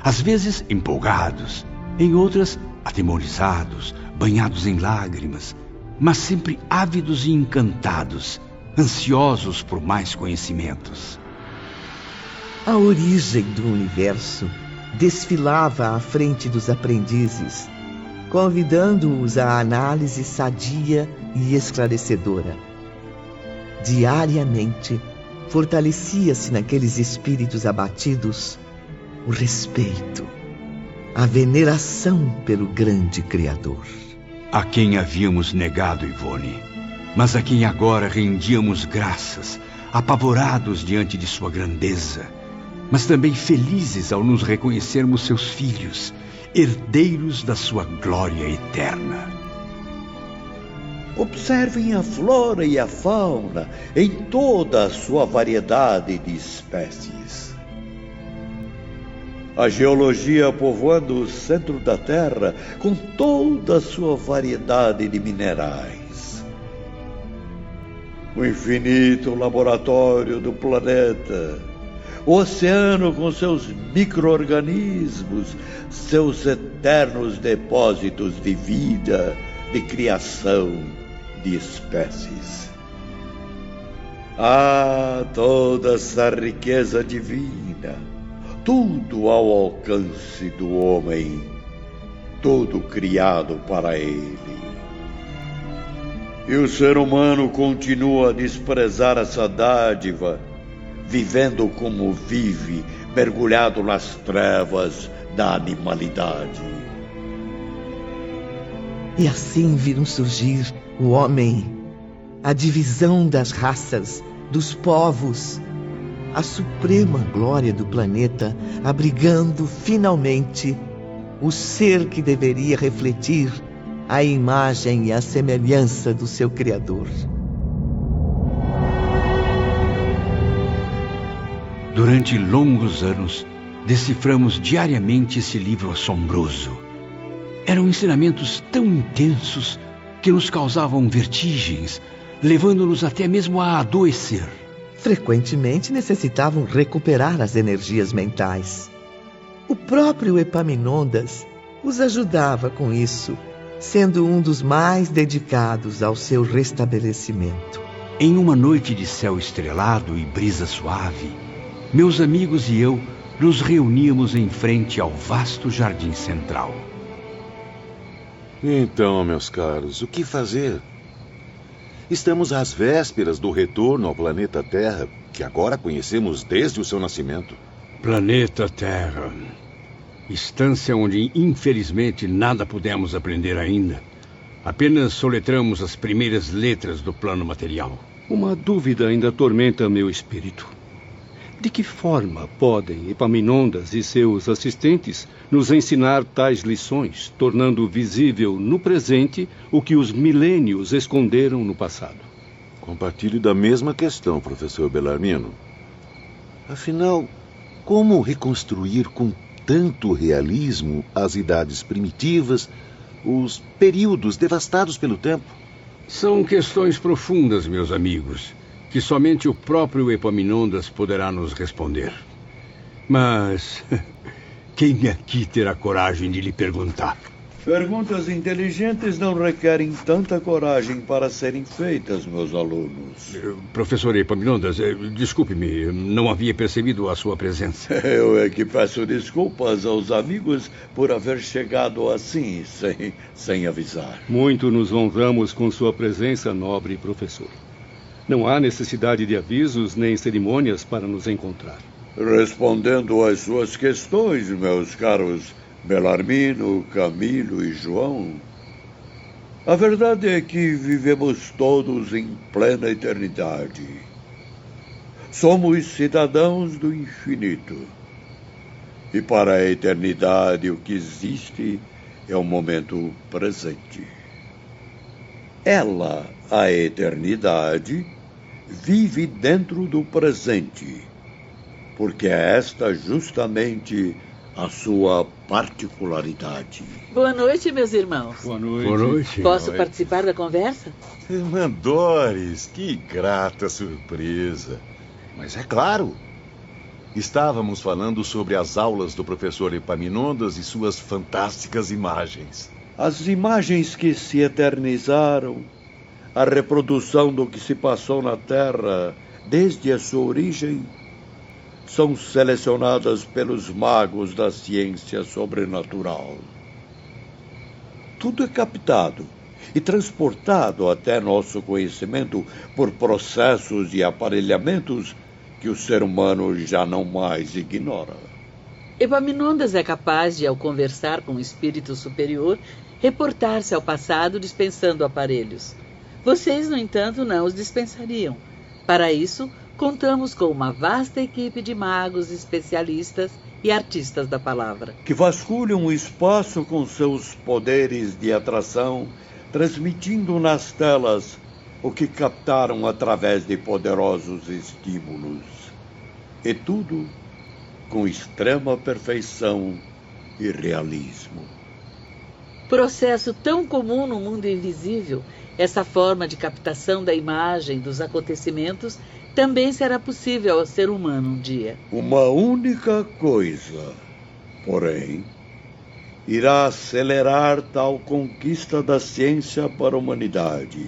Às vezes empolgados, em outras atemorizados, banhados em lágrimas, mas sempre ávidos e encantados, ansiosos por mais conhecimentos. A origem do universo desfilava à frente dos aprendizes, convidando-os à análise sadia e esclarecedora. Diariamente, fortalecia-se naqueles espíritos abatidos o respeito, a veneração pelo grande Criador. A quem havíamos negado, Ivone, mas a quem agora rendíamos graças, apavorados diante de sua grandeza, mas também felizes ao nos reconhecermos seus filhos, herdeiros da sua glória eterna. Observem a flora e a fauna em toda a sua variedade de espécies. A geologia povoando o centro da Terra com toda a sua variedade de minerais. O infinito laboratório do planeta. O oceano com seus micro-organismos, seus eternos depósitos de vida, de criação de espécies. Ah, toda essa riqueza divina, tudo ao alcance do homem, tudo criado para ele. E o ser humano continua a desprezar essa dádiva, vivendo como vive, mergulhado nas trevas da animalidade. E assim viram surgir o homem, a divisão das raças, dos povos, a suprema glória do planeta, abrigando finalmente o ser que deveria refletir a imagem e a semelhança do seu Criador. Durante longos anos, deciframos diariamente esse livro assombroso. Eram ensinamentos tão intensos que nos causavam vertigens, levando-nos até mesmo a adoecer. Frequentemente necessitavam recuperar as energias mentais. O próprio Epaminondas os ajudava com isso, sendo um dos mais dedicados ao seu restabelecimento. Em uma noite de céu estrelado e brisa suave, meus amigos e eu nos reuníamos em frente ao vasto jardim central. Então, meus caros, o que fazer? Estamos às vésperas do retorno ao planeta Terra, que agora conhecemos desde o seu nascimento. Planeta Terra. Estância onde, infelizmente, nada pudemos aprender ainda. Apenas soletramos as primeiras letras do plano material. Uma dúvida ainda atormenta meu espírito. De que forma podem Epaminondas e seus assistentes nos ensinar tais lições, tornando visível no presente o que os milênios esconderam no passado? Compartilho da mesma questão, professor Bellarmino. Afinal, como reconstruir com tanto realismo as idades primitivas, os períodos devastados pelo tempo? São questões profundas, meus amigos, que somente o próprio Epaminondas poderá nos responder. Mas quem aqui terá coragem de lhe perguntar? Perguntas inteligentes não requerem tanta coragem para serem feitas, meus alunos. Professor Epaminondas, desculpe-me, não havia percebido a sua presença. Eu é que peço desculpas aos amigos por haver chegado assim, sem avisar. Muito nos honramos com sua presença, nobre professor. Não há necessidade de avisos nem cerimônias para nos encontrar. Respondendo às suas questões, meus caros Bellarmino, Camilo e João, a verdade é que vivemos todos em plena eternidade. Somos cidadãos do infinito. E para a eternidade o que existe é o momento presente. Ela, a eternidade, vive dentro do presente, porque é esta justamente a sua particularidade. Boa noite, meus irmãos. Boa noite. Boa noite. Posso participar da conversa? Irmã Doris, que grata surpresa. Mas é claro, estávamos falando sobre as aulas do professor Epaminondas e suas fantásticas imagens. As imagens que se eternizaram, a reprodução do que se passou na Terra desde a sua origem, são selecionadas pelos magos da ciência sobrenatural. Tudo é captado e transportado até nosso conhecimento por processos e aparelhamentos que o ser humano já não mais ignora. Epaminondas é capaz de, ao conversar com o espírito superior, reportar-se ao passado dispensando aparelhos. Vocês, no entanto, não os dispensariam. Para isso, contamos com uma vasta equipe de magos, especialistas e artistas da palavra, que vasculham o espaço com seus poderes de atração, transmitindo nas telas o que captaram através de poderosos estímulos. E tudo com extrema perfeição e realismo. Processo tão comum no mundo invisível, essa forma de captação da imagem dos acontecimentos também será possível ao ser humano um dia. Uma única coisa, porém, irá acelerar tal conquista da ciência para a humanidade.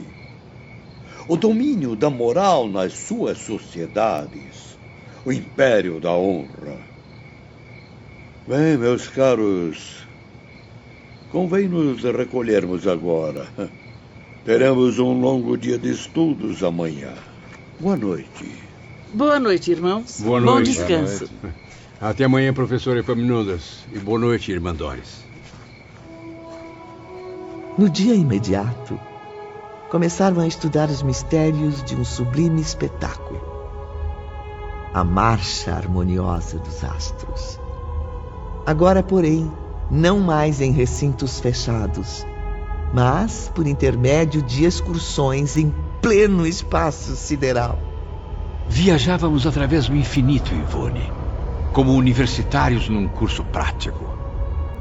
O domínio da moral nas suas sociedades, o império da honra. Bem, meus caros, convém nos recolhermos agora. Teremos um longo dia de estudos amanhã. Boa noite. Boa noite, irmãos. Boa noite. Bom descanso. Boa noite. Até amanhã, professor Epaminondas. E boa noite, irmã Doris. No dia imediato, começaram a estudar os mistérios de um sublime espetáculo. A marcha harmoniosa dos astros. Agora, porém, não mais em recintos fechados, mas por intermédio de excursões em pleno espaço sideral. Viajávamos através do infinito, Ivone, como universitários num curso prático.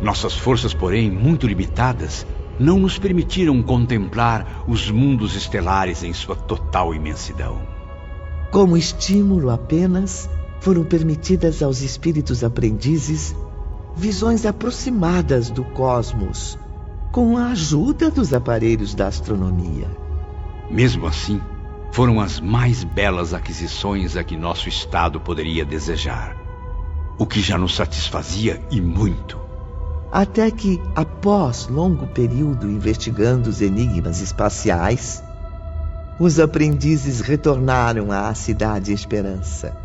Nossas forças, porém, muito limitadas, não nos permitiram contemplar os mundos estelares em sua total imensidão. Como estímulo apenas, foram permitidas aos espíritos aprendizes visões aproximadas do cosmos, com a ajuda dos aparelhos da astronomia. Mesmo assim, foram as mais belas aquisições a que nosso estado poderia desejar, o que já nos satisfazia e muito. Até que, após longo período investigando os enigmas espaciais, os aprendizes retornaram à Cidade Esperança.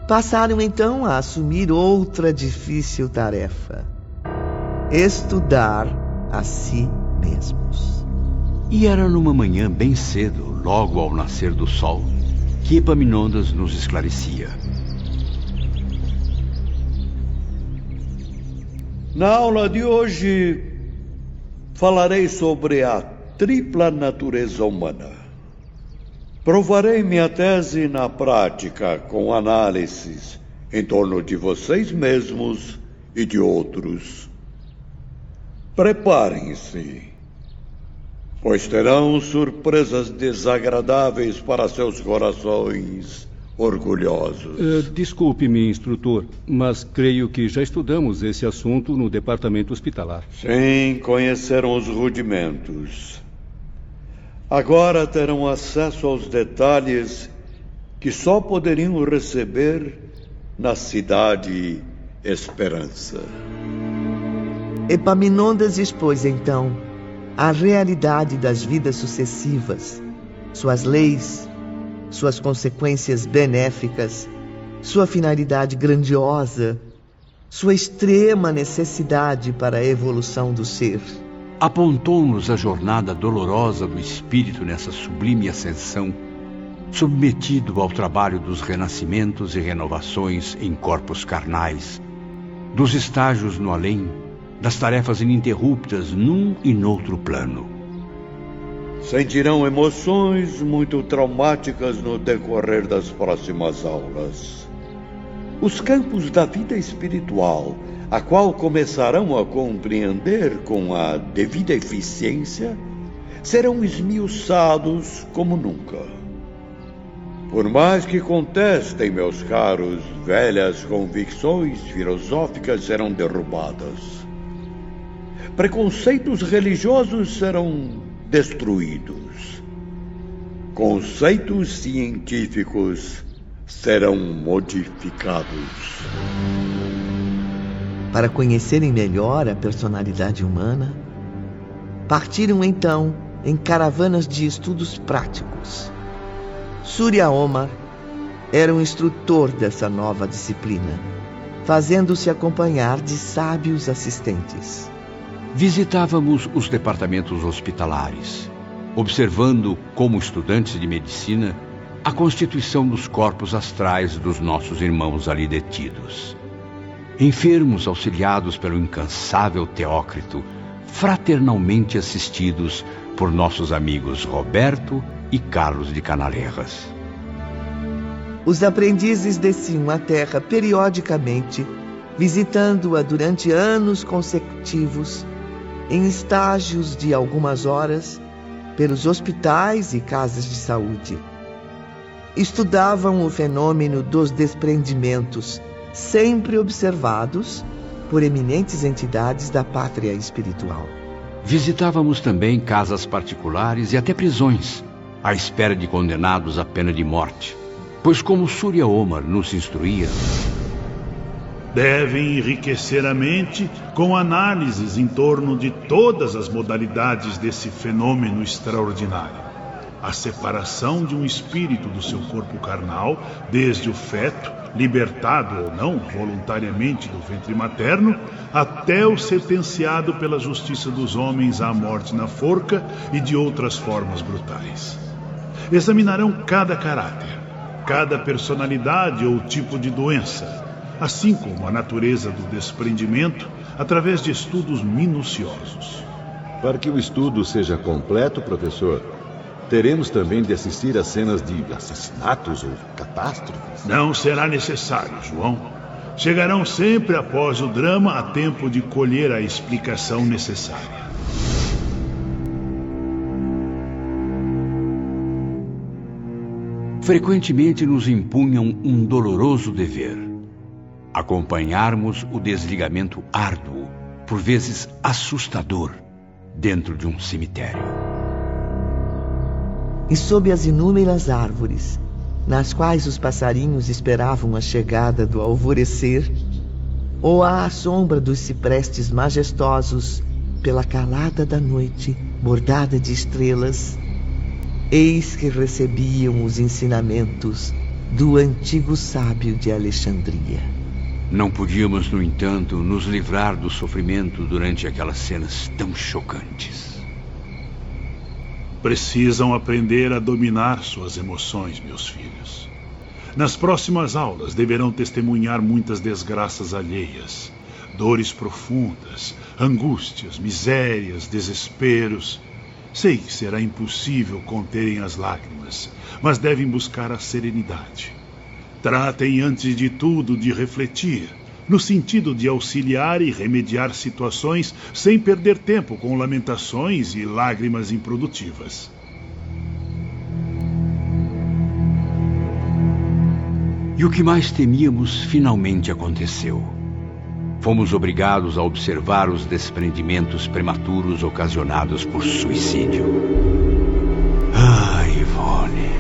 Passaram então a assumir outra difícil tarefa: estudar a si mesmos. E era numa manhã bem cedo, logo ao nascer do sol, que Epaminondas nos esclarecia. Na aula de hoje, falarei sobre a tripla natureza humana. Provarei minha tese na prática com análises em torno de vocês mesmos e de outros. Preparem-se, pois terão surpresas desagradáveis para seus corações orgulhosos. Desculpe-me, instrutor, mas creio que já estudamos esse assunto no departamento hospitalar. Sim, conheceram os rudimentos. Agora terão acesso aos detalhes que só poderiam receber na Cidade Esperança. Epaminondas expôs então a realidade das vidas sucessivas, suas leis, suas consequências benéficas, sua finalidade grandiosa, sua extrema necessidade para a evolução do ser. Apontou-nos a jornada dolorosa do espírito nessa sublime ascensão, submetido ao trabalho dos renascimentos e renovações em corpos carnais, dos estágios no além, das tarefas ininterruptas num e noutro plano. Sentirão emoções muito traumáticas no decorrer das próximas aulas. Os campos da vida espiritual, a qual começarão a compreender com a devida eficiência, serão esmiuçados como nunca. Por mais que contestem, meus caros, velhas convicções filosóficas serão derrubadas. Preconceitos religiosos serão destruídos. Conceitos científicos serão modificados. Para conhecerem melhor a personalidade humana, partiram então em caravanas de estudos práticos. Surya Omar era um instrutor dessa nova disciplina, fazendo-se acompanhar de sábios assistentes. Visitávamos os departamentos hospitalares, observando, como estudantes de medicina, a constituição dos corpos astrais dos nossos irmãos ali detidos. Enfermos auxiliados pelo incansável Teócrito, fraternalmente assistidos por nossos amigos Roberto e Carlos de Canalerras. Os aprendizes desciam à Terra periodicamente, visitando-a durante anos consecutivos, em estágios de algumas horas, pelos hospitais e casas de saúde. Estudavam o fenômeno dos desprendimentos, sempre observados por eminentes entidades da pátria espiritual. Visitávamos também casas particulares e até prisões, à espera de condenados à pena de morte, pois, como Surya Omar nos instruía, devem enriquecer a mente com análises em torno de todas as modalidades desse fenômeno extraordinário. A separação de um espírito do seu corpo carnal, desde o feto, libertado ou não voluntariamente do ventre materno, até o sentenciado pela justiça dos homens à morte na forca e de outras formas brutais. Examinarão cada caráter, cada personalidade ou tipo de doença, assim como a natureza do desprendimento, através de estudos minuciosos. Para que o estudo seja completo, professor, Teremos também de assistir a cenas de assassinatos ou catástrofes? Não será necessário, João. Chegarão sempre após o drama a tempo de colher a explicação necessária. Frequentemente nos impunham um doloroso dever: acompanharmos o desligamento árduo, por vezes assustador, dentro de um cemitério. E sob as inúmeras árvores, nas quais os passarinhos esperavam a chegada do alvorecer, ou à sombra dos ciprestes majestosos, pela calada da noite, bordada de estrelas, eis que recebiam os ensinamentos do antigo sábio de Alexandria. Não podíamos, no entanto, nos livrar do sofrimento durante aquelas cenas tão chocantes. Precisam aprender a dominar suas emoções, meus filhos. Nas próximas aulas deverão testemunhar muitas desgraças alheias, dores profundas, angústias, misérias, desesperos. Sei que será impossível conterem as lágrimas, mas devem buscar a serenidade. Tratem, antes de tudo, de refletir, no sentido de auxiliar e remediar situações sem perder tempo com lamentações e lágrimas improdutivas. E o que mais temíamos finalmente aconteceu. Fomos obrigados a observar os desprendimentos prematuros ocasionados por suicídio. Ah, Ivone,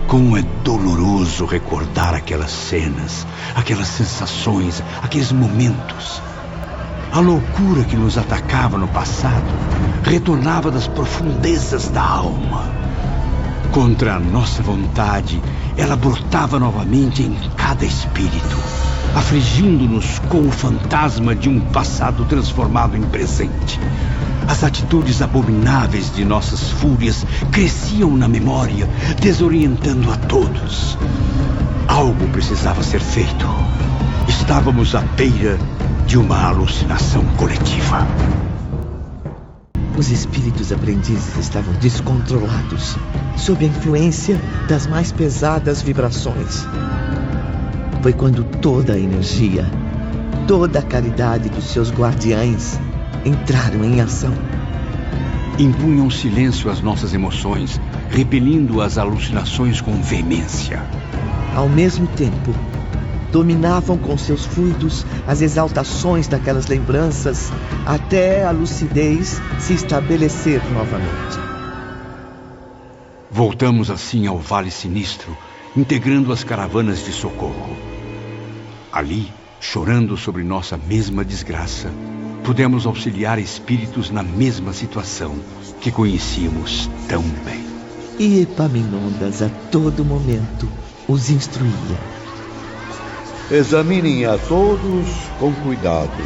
como é doloroso recordar aquelas cenas, aquelas sensações, aqueles momentos. A loucura que nos atacava no passado retornava das profundezas da alma. Contra a nossa vontade, ela brotava novamente em cada espírito, afligindo-nos com o fantasma de um passado transformado em presente. As atitudes abomináveis de nossas fúrias cresciam na memória, desorientando a todos. Algo precisava ser feito. Estávamos à beira de uma alucinação coletiva. Os espíritos aprendizes estavam descontrolados, sob a influência das mais pesadas vibrações. Foi quando toda a energia, toda a caridade dos seus guardiães entraram em ação. Impunham silêncio às nossas emoções, repelindo as alucinações com veemência. Ao mesmo tempo, dominavam com seus fluidos as exaltações daquelas lembranças até a lucidez se estabelecer novamente. Voltamos assim ao Vale Sinistro, integrando as caravanas de socorro. Ali, chorando sobre nossa mesma desgraça, pudemos auxiliar espíritos na mesma situação que conhecíamos tão bem. E Epaminondas a todo momento os instruía. Examinem a todos com cuidado.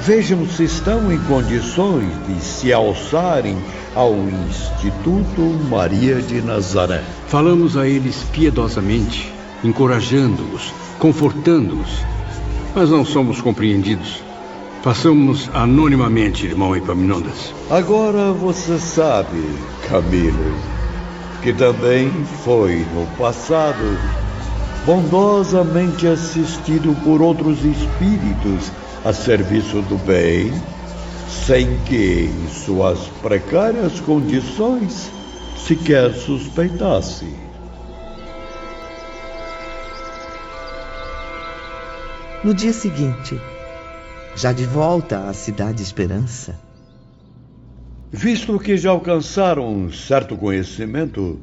Vejam se estão em condições de se alçarem ao Instituto Maria de Nazaré. Falamos a eles piedosamente, encorajando-os, confortando-os, mas não somos compreendidos. Façamos anonimamente, irmão Epaminondas. Agora você sabe, Camilo, que também foi no passado bondosamente assistido por outros espíritos a serviço do bem, sem que, em suas precárias condições, sequer suspeitasse. No dia seguinte, já de volta à Cidade Esperança, visto que já alcançaram certo conhecimento,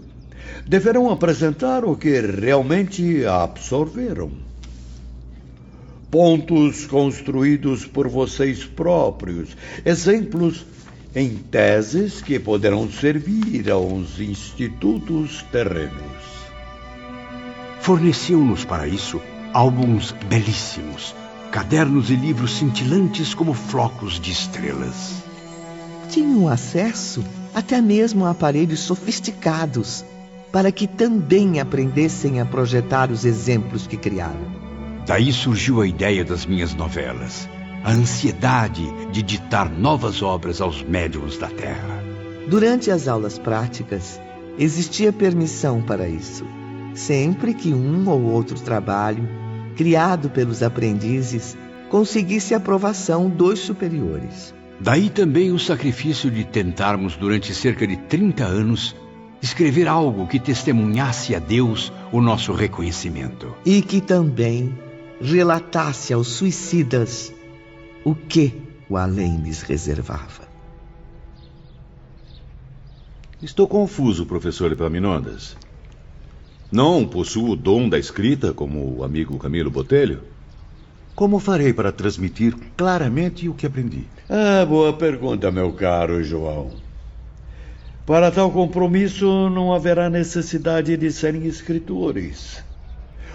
deverão apresentar o que realmente absorveram. Pontos construídos por vocês próprios, exemplos em teses que poderão servir aos institutos terrenos. Forneceu-nos para isso álbuns belíssimos, cadernos e livros cintilantes como flocos de estrelas. Tinham acesso até mesmo a aparelhos sofisticados, para que também aprendessem a projetar os exemplos que criaram. Daí surgiu a ideia das minhas novelas, a ansiedade de ditar novas obras aos médiuns da Terra. Durante as aulas práticas, existia permissão para isso, sempre que um ou outro trabalho, criado pelos aprendizes, conseguisse a aprovação dos superiores. Daí também o sacrifício de tentarmos, durante cerca de 30 anos, escrever algo que testemunhasse a Deus o nosso reconhecimento. E que também relatasse aos suicidas o que o além lhes reservava. Estou confuso, professor Epaminondas. Não possuo o dom da escrita, como o amigo Camilo Botelho? Como farei para transmitir claramente o que aprendi? Boa pergunta, meu caro João. Para tal compromisso, não haverá necessidade de serem escritores.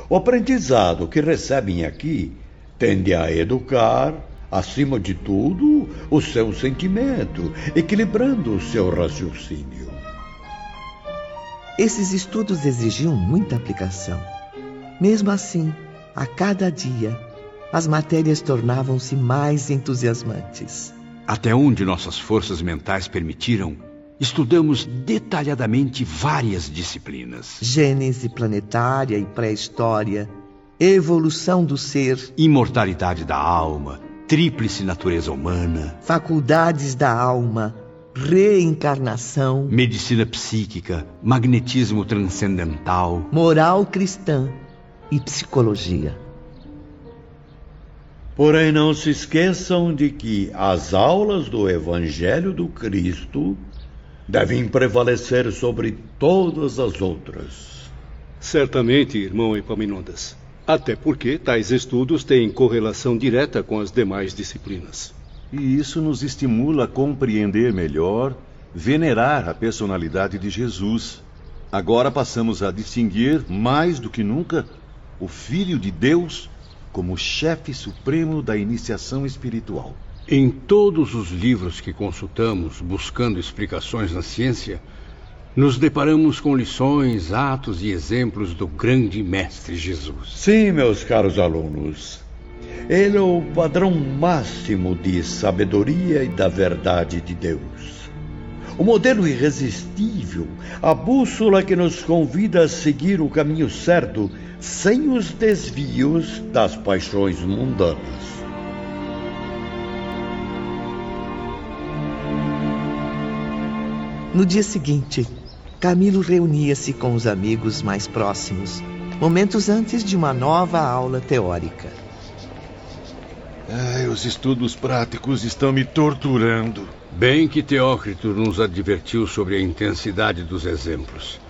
O aprendizado que recebem aqui tende a educar, acima de tudo, o seu sentimento, equilibrando o seu raciocínio. Esses estudos exigiam muita aplicação. Mesmo assim, a cada dia, as matérias tornavam-se mais entusiasmantes. Até onde nossas forças mentais permitiram, estudamos detalhadamente várias disciplinas. Gênese planetária e pré-história, evolução do ser, imortalidade da alma, tríplice natureza humana, faculdades da alma, reencarnação, medicina psíquica, magnetismo transcendental, moral cristã e psicologia. Porém, não se esqueçam de que as aulas do Evangelho do Cristo devem prevalecer sobre todas as outras. Certamente, irmão Epaminondas. Até porque tais estudos têm correlação direta com as demais disciplinas. E isso nos estimula a compreender melhor, venerar a personalidade de Jesus. Agora passamos a distinguir, mais do que nunca, o Filho de Deus como chefe supremo da iniciação espiritual. Em todos os livros que consultamos, buscando explicações na ciência, nos deparamos com lições, atos e exemplos do grande Mestre Jesus. Sim, meus caros alunos. Ele é o padrão máximo de sabedoria e da verdade de Deus. O modelo irresistível, a bússola que nos convida a seguir o caminho certo, sem os desvios das paixões mundanas. No dia seguinte, Camilo reunia-se com os amigos mais próximos, momentos antes de uma nova aula teórica. Os estudos práticos estão me torturando. Bem que Teócrito nos advertiu sobre a intensidade dos exemplos.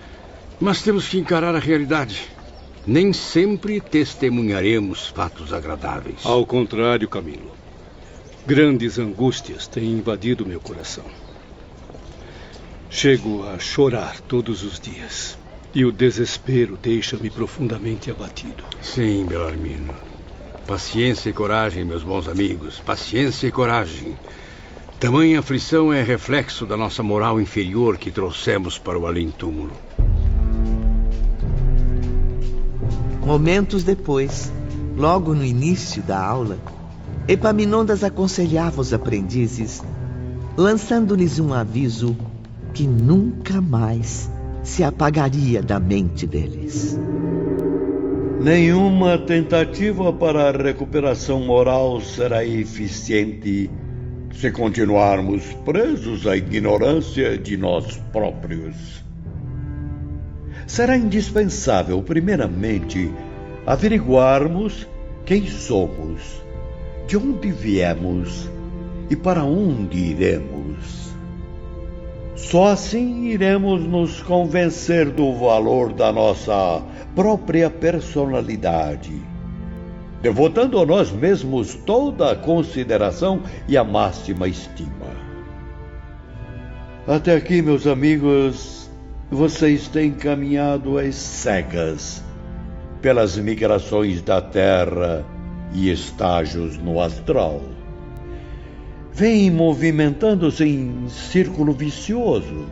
Mas temos que encarar a realidade. Nem sempre testemunharemos fatos agradáveis. Ao contrário, Camilo. Grandes angústias têm invadido meu coração. Chego a chorar todos os dias. E o desespero deixa-me profundamente abatido. Sim, Belarmino. Paciência e coragem, meus bons amigos. Paciência e coragem. Tamanha aflição é reflexo da nossa moral inferior que trouxemos para o além-túmulo. Momentos depois, logo no início da aula, Epaminondas aconselhava os aprendizes, lançando-lhes um aviso que nunca mais se apagaria da mente deles. Nenhuma tentativa para a recuperação moral será eficiente se continuarmos presos à ignorância de nós próprios. Será indispensável, primeiramente, averiguarmos quem somos, de onde viemos e para onde iremos. Só assim iremos nos convencer do valor da nossa própria personalidade, devotando a nós mesmos toda a consideração e a máxima estima. Até aqui, meus amigos, vocês têm caminhado às cegas pelas migrações da Terra e estágios no astral. Vêm movimentando-se em círculo vicioso,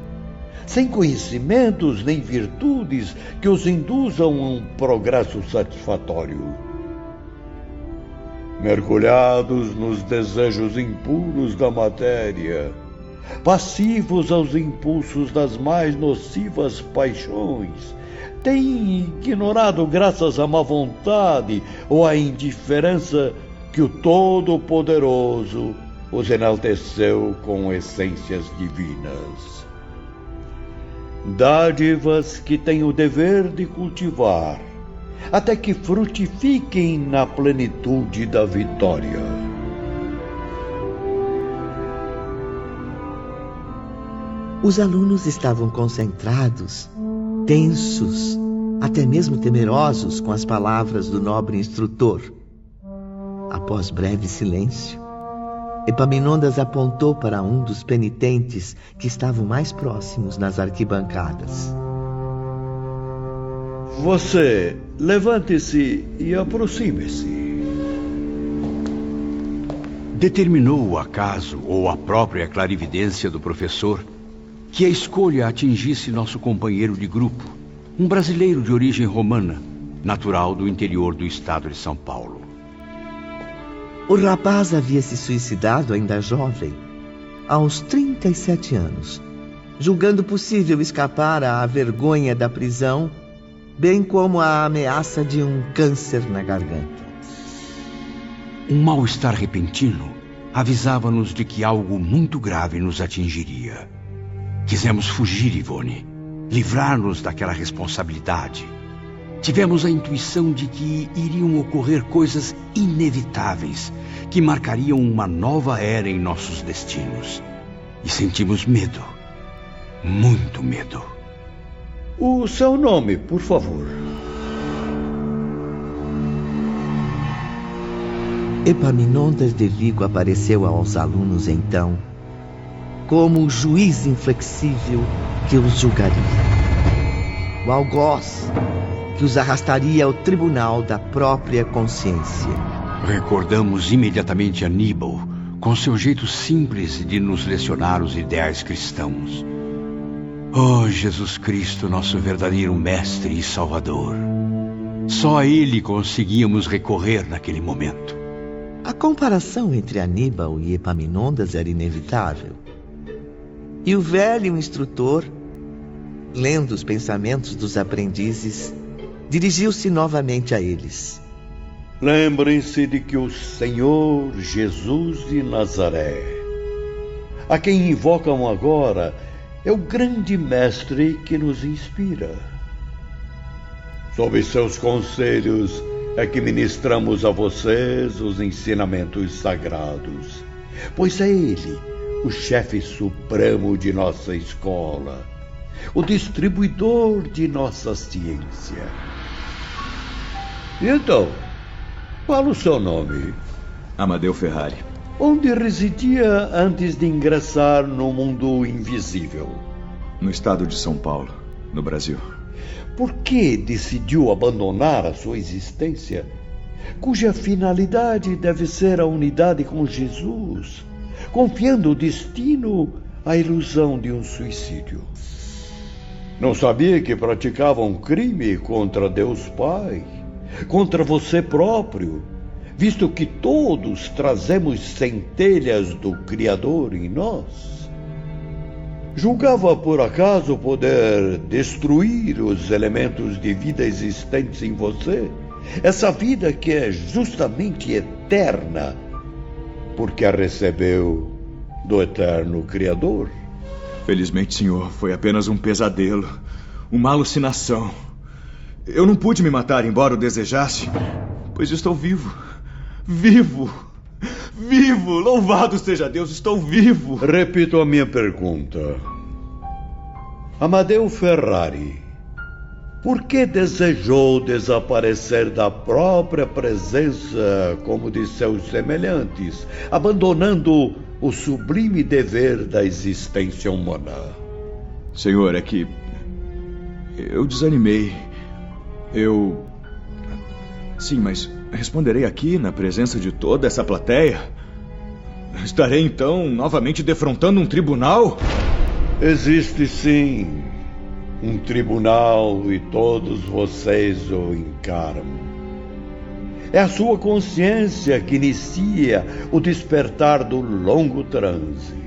sem conhecimentos nem virtudes que os induzam a um progresso satisfatório. Mergulhados nos desejos impuros da matéria, passivos aos impulsos das mais nocivas paixões, têm ignorado graças à má vontade ou à indiferença que o Todo-Poderoso os enalteceu com essências divinas. Dádivas que têm o dever de cultivar, até que frutifiquem na plenitude da vitória. Os alunos estavam concentrados, tensos, até mesmo temerosos com as palavras do nobre instrutor. Após breve silêncio, Epaminondas apontou para um dos penitentes que estavam mais próximos nas arquibancadas. Você, levante-se e aproxime-se. Determinou o acaso ou a própria clarividência do professor que a escolha atingisse nosso companheiro de grupo, um brasileiro de origem romana, natural do interior do estado de São Paulo. O rapaz havia se suicidado ainda jovem, aos 37 anos, julgando possível escapar à vergonha da prisão, bem como à ameaça de um câncer na garganta. Um mal-estar repentino avisava-nos de que algo muito grave nos atingiria. Quisemos fugir, Ivone, livrar-nos daquela responsabilidade. Tivemos a intuição de que iriam ocorrer coisas inevitáveis que marcariam uma nova era em nossos destinos. E sentimos medo, muito medo. O seu nome, por favor. Epaminondas de Vigo apareceu aos alunos então, como um juiz inflexível que os julgaria. O algoz que os arrastaria ao tribunal da própria consciência. Recordamos imediatamente Aníbal, com seu jeito simples de nos lecionar os ideais cristãos. Oh, Jesus Cristo, nosso verdadeiro mestre e salvador. Só a ele conseguíamos recorrer naquele momento. A comparação entre Aníbal e Epaminondas era inevitável. E o velho instrutor, lendo os pensamentos dos aprendizes, dirigiu-se novamente a eles. Lembrem-se de que o Senhor Jesus de Nazaré, a quem invocam agora, é o grande mestre que nos inspira. Sob seus conselhos é que ministramos a vocês os ensinamentos sagrados, pois é ele o chefe supremo de nossa escola, o distribuidor de nossa ciência. E então, qual o seu nome? Amadeu Ferrari. Onde residia antes de ingressar no mundo invisível? No estado de São Paulo, no Brasil. Por que decidiu abandonar a sua existência, cuja finalidade deve ser a unidade com Jesus, confiando o destino à ilusão de um suicídio? Não sabia que praticava um crime contra Deus Pai, contra você próprio, visto que todos trazemos centelhas do Criador em nós? Julgava por acaso poder destruir os elementos de vida existentes em você? Essa vida que é justamente eterna, porque a recebeu do eterno Criador? Felizmente, senhor, foi apenas um pesadelo, uma alucinação. Eu não pude me matar, embora o desejasse, pois estou vivo. Vivo! Vivo! Louvado seja Deus, estou vivo! Repito a minha pergunta. Amadeu Ferrari, por que desejou desaparecer da própria presença como de seus semelhantes, abandonando o sublime dever da existência humana? Senhor, é que eu desanimei. Sim, mas responderei aqui na presença de toda essa plateia? Estarei então novamente defrontando um tribunal? Existe sim um tribunal e todos vocês o encaram. É a sua consciência que inicia o despertar do longo transe.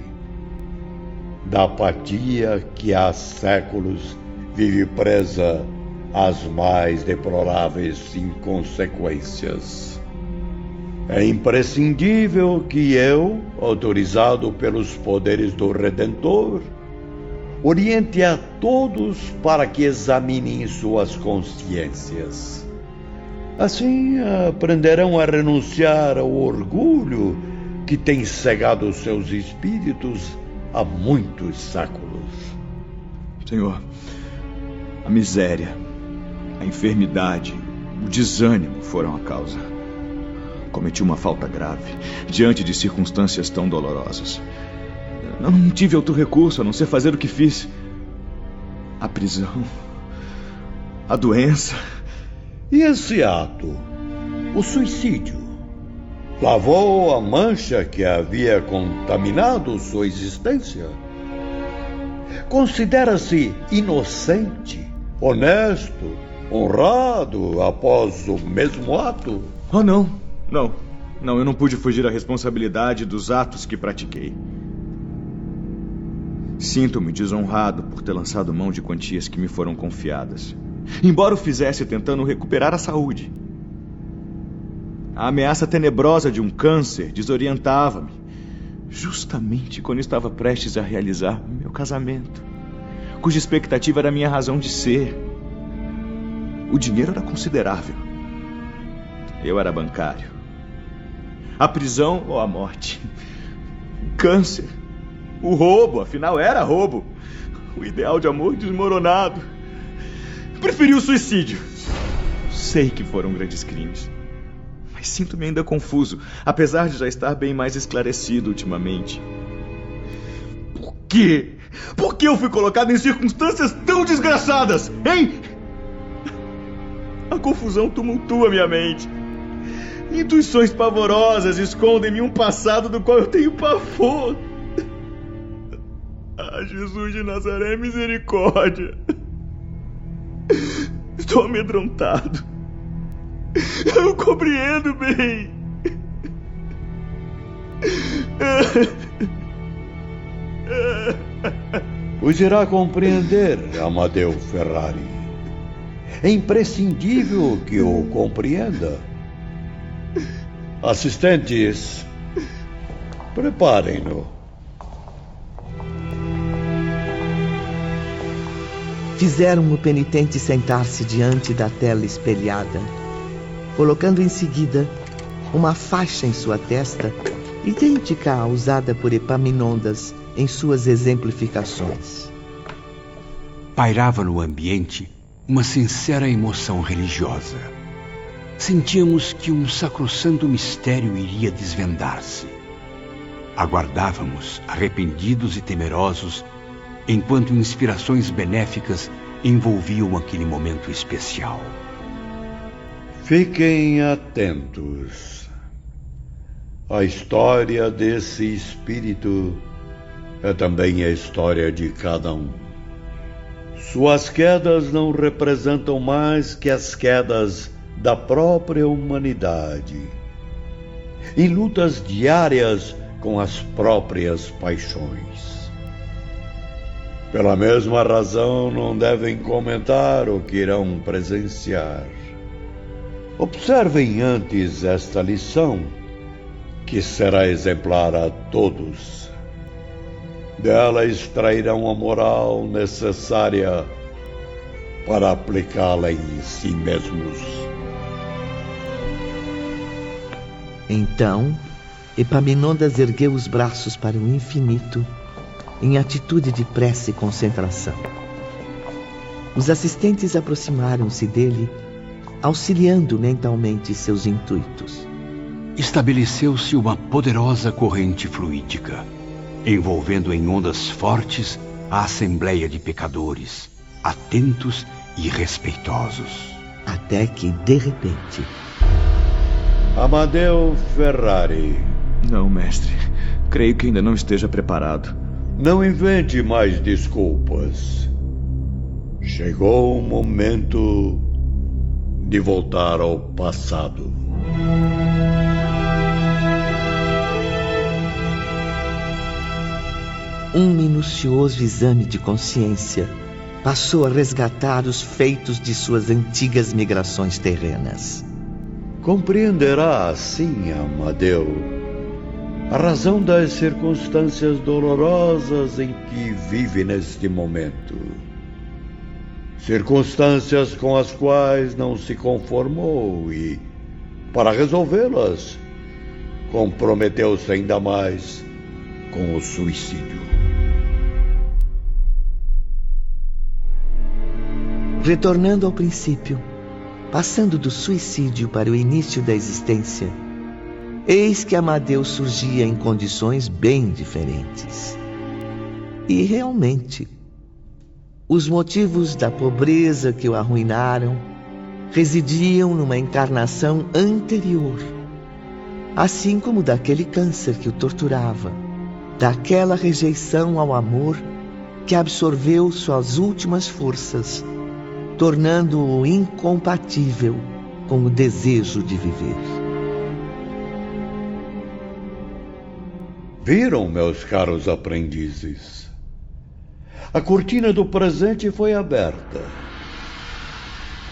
da apatia que há séculos vive presa às mais deploráveis inconsequências. É imprescindível que eu, autorizado pelos poderes do Redentor, oriente a todos para que examinem suas consciências. Assim aprenderão a renunciar ao orgulho que tem cegado seus espíritos há muitos séculos. Senhor, a miséria, a enfermidade, o desânimo foram a causa. Cometi uma falta grave diante de circunstâncias tão dolorosas. Não tive outro recurso a não ser fazer o que fiz. A prisão, a doença. E esse ato, o suicídio, lavou a mancha que havia contaminado sua existência? Considera-se inocente, honesto, honrado após o mesmo ato? Oh, não, eu não pude fugir à responsabilidade dos atos que pratiquei. Sinto-me desonrado por ter lançado mão de quantias que me foram confiadas, embora o fizesse tentando recuperar a saúde. A ameaça tenebrosa de um câncer desorientava-me, justamente quando estava prestes a realizar meu casamento, cuja expectativa era a minha razão de ser. O dinheiro era considerável. Eu era bancário. A prisão ou a morte. O câncer. O roubo, afinal era roubo. O ideal de amor desmoronado. Preferi o suicídio. Sei que foram grandes crimes, mas sinto-me ainda confuso, apesar de já estar bem mais esclarecido ultimamente. Por quê? Por que eu fui colocado em circunstâncias tão desgraçadas, hein? A confusão tumultua minha mente. Intuições pavorosas escondem-me um passado do qual eu tenho pavor. Ah, Jesus de Nazaré, misericórdia. Estou amedrontado. Eu compreendo bem. Pois irá compreender, Amadeu Ferrari. É imprescindível que o compreenda. Assistentes, preparem-no. Fizeram o penitente sentar-se diante da tela espelhada, colocando em seguida uma faixa em sua testa, idêntica à usada por Epaminondas em suas exemplificações. Pairava no ambiente uma sincera emoção religiosa. Sentíamos que um sacrossanto mistério iria desvendar-se. Aguardávamos, arrependidos e temerosos, enquanto inspirações benéficas envolviam aquele momento especial. Fiquem atentos. A história desse espírito é também a história de cada um. Suas quedas não representam mais que as quedas da própria humanidade, em lutas diárias com as próprias paixões. Pela mesma razão, não devem comentar o que irão presenciar. Observem antes esta lição, que será exemplar a todos. Dela extrairão a moral necessária para aplicá-la em si mesmos. Então, Epaminondas ergueu os braços para o infinito, em atitude de prece e concentração. Os assistentes aproximaram-se dele, auxiliando mentalmente seus intuitos. Estabeleceu-se uma poderosa corrente fluídica, envolvendo em ondas fortes a assembleia de pecadores, atentos e respeitosos. Até que, de repente... Amadeu Ferrari. Não, mestre. Creio que ainda não esteja preparado. Não invente mais desculpas. Chegou o momento de voltar ao passado. um minucioso exame de consciência, passou a resgatar os feitos de suas antigas migrações terrenas. Compreenderá assim, Amadeu, a razão das circunstâncias dolorosas em que vive neste momento. Circunstâncias com as quais não se conformou e, para resolvê-las, comprometeu-se ainda mais com o suicídio. Retornando ao princípio, passando do suicídio para o início da existência, eis que Amadeu surgia em condições bem diferentes. E realmente, os motivos da pobreza que o arruinaram residiam numa encarnação anterior, assim como daquele câncer que o torturava, daquela rejeição ao amor que absorveu suas últimas forças, tornando-o incompatível com o desejo de viver. Viram, meus caros aprendizes? A cortina do presente foi aberta.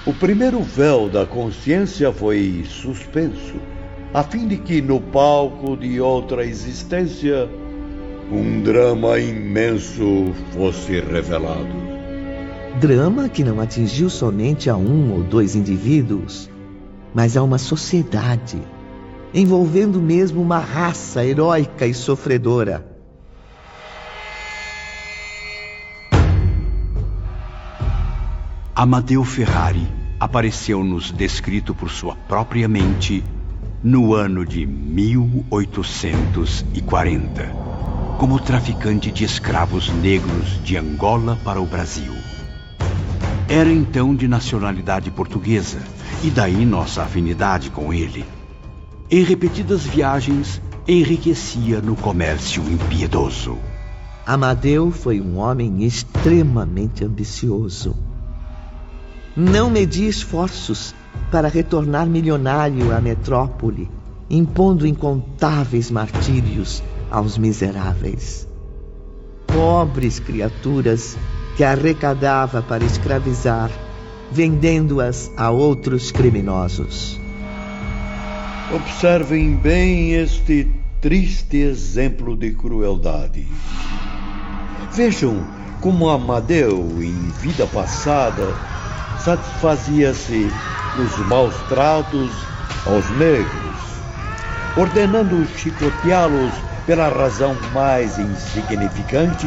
O primeiro véu da consciência foi suspenso, a fim de que no palco de outra existência um drama imenso fosse revelado. Drama que não atingiu somente a um ou dois indivíduos, mas a uma sociedade, envolvendo mesmo uma raça heróica e sofredora. Amadeu Ferrari apareceu-nos descrito por sua própria mente no ano de 1840, como traficante de escravos negros de Angola para o Brasil. Era então de nacionalidade portuguesa, e daí nossa afinidade com ele. Em repetidas viagens, enriquecia no comércio impiedoso. Amadeu foi um homem extremamente ambicioso. Não media esforços para retornar milionário à metrópole, impondo incontáveis martírios aos miseráveis. Pobres criaturas que arrecadava para escravizar, vendendo-as a outros criminosos. Observem bem este triste exemplo de crueldade. Vejam como Amadeu, em vida passada, satisfazia-se dos maus tratos aos negros, ordenando chicoteá-los pela razão mais insignificante,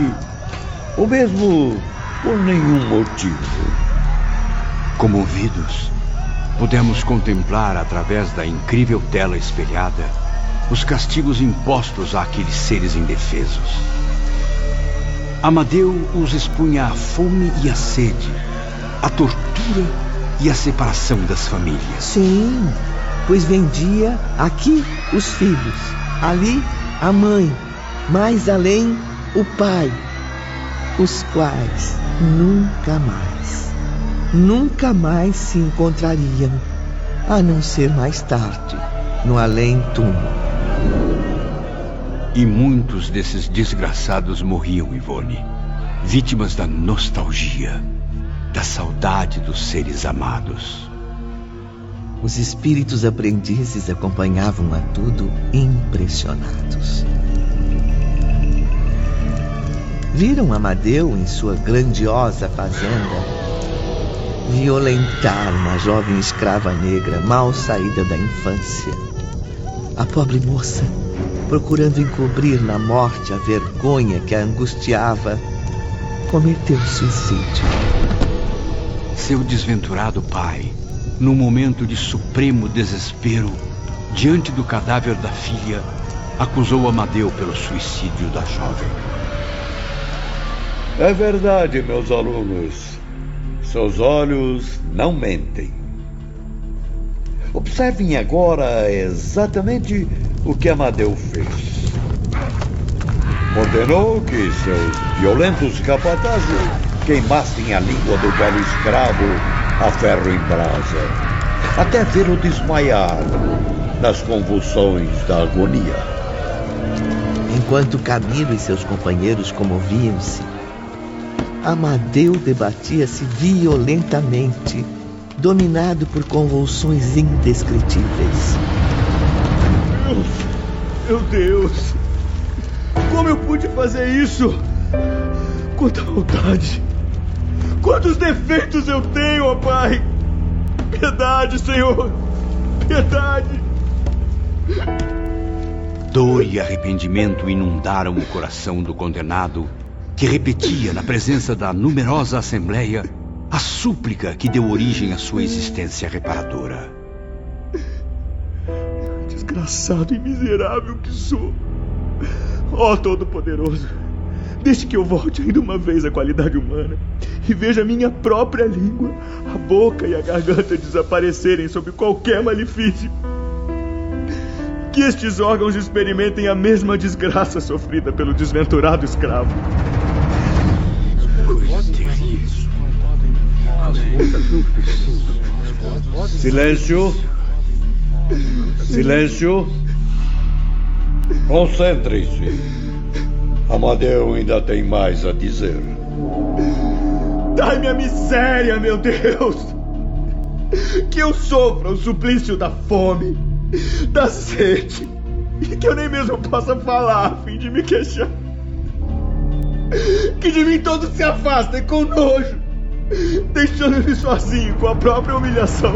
ou mesmo por nenhum motivo. Comovidos, pudemos contemplar através da incrível tela espelhada os castigos impostos àqueles seres indefesos. Amadeu os expunha à fome e à sede, à tortura e à separação das famílias. Sim, pois vendia aqui os filhos, ali a mãe, mais além o pai, os quais nunca mais se encontrariam, a não ser mais tarde, no além-túmulo. E muitos desses desgraçados morriam, Ivone, vítimas da nostalgia, da saudade dos seres amados. Os espíritos aprendizes acompanhavam a tudo impressionados. Viram Amadeu em sua grandiosa fazenda violentar uma jovem escrava negra mal saída da infância. A pobre moça, procurando encobrir na morte a vergonha que a angustiava, cometeu suicídio. Seu desventurado pai, num momento de supremo desespero, diante do cadáver da filha, acusou Amadeu pelo suicídio da jovem. É verdade, meus alunos. Seus olhos não mentem. Observem agora exatamente o que Amadeu fez. Ordenou que seus violentos capatazes queimassem a língua do belo escravo a ferro em brasa, até vê-lo desmaiar nas convulsões da agonia. Enquanto Camilo e seus companheiros comoviam-se, Amadeu debatia-se violentamente, dominado por convulsões indescritíveis. Meu Deus! Como eu pude fazer isso? Quanta maldade! Quantos defeitos eu tenho, ó Pai! Piedade, Senhor! Piedade! Dor e arrependimento inundaram o coração do condenado, que repetia na presença da numerosa assembleia a súplica que deu origem à sua existência reparadora. Desgraçado e miserável que sou! Ó Todo-Poderoso, deixe que eu volte ainda uma vez à qualidade humana e veja a minha própria língua, a boca e a garganta desaparecerem sob qualquer malefício. Que estes órgãos experimentem a mesma desgraça sofrida pelo desventurado escravo. Silêncio. Silêncio. Concentrem-se. Amadeu ainda tem mais a dizer. Dai-me a miséria, meu Deus! Que eu sofra o suplício da fome, da sede, e que eu nem mesmo possa falar a fim de me queixar. Que de mim todos se afastem com nojo, deixando-me sozinho com a própria humilhação.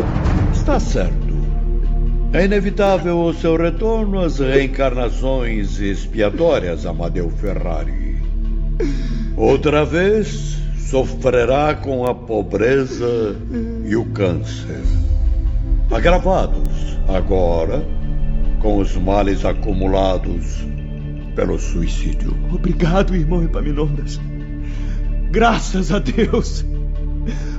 Está certo. É inevitável o seu retorno às reencarnações expiatórias, Amadeu Ferrari. Outra vez, sofrerá com a pobreza e o câncer, agravados agora com os males acumulados pelo suicídio. Obrigado, irmão Epaminondas. Graças a Deus.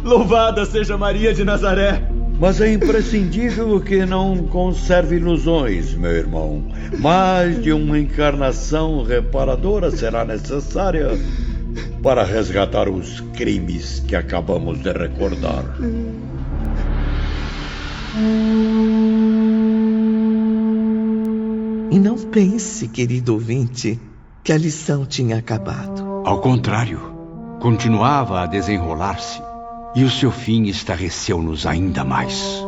Louvada seja Maria de Nazaré. Mas é imprescindível que não conserve ilusões, meu irmão. Mais de uma encarnação reparadora será necessária para resgatar os crimes que acabamos de recordar. E não pense, querido ouvinte, que a lição tinha acabado. Ao contrário, continuava a desenrolar-se. E o seu fim estarreceu-nos ainda mais.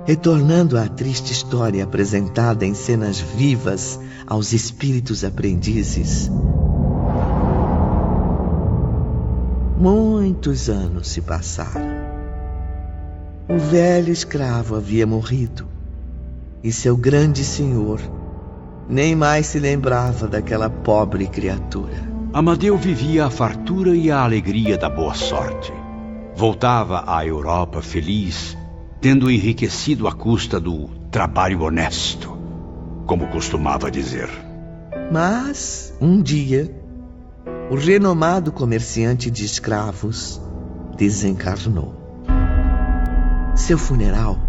Retornando à triste história apresentada em cenas vivas aos espíritos aprendizes. Muitos anos se passaram. O velho escravo havia morrido, e seu grande senhor nem mais se lembrava daquela pobre criatura. Amadeu vivia a fartura e a alegria da boa sorte. Voltava à Europa feliz, tendo enriquecido à custa do trabalho honesto, como costumava dizer. Mas, um dia, o renomado comerciante de escravos desencarnou. Seu funeral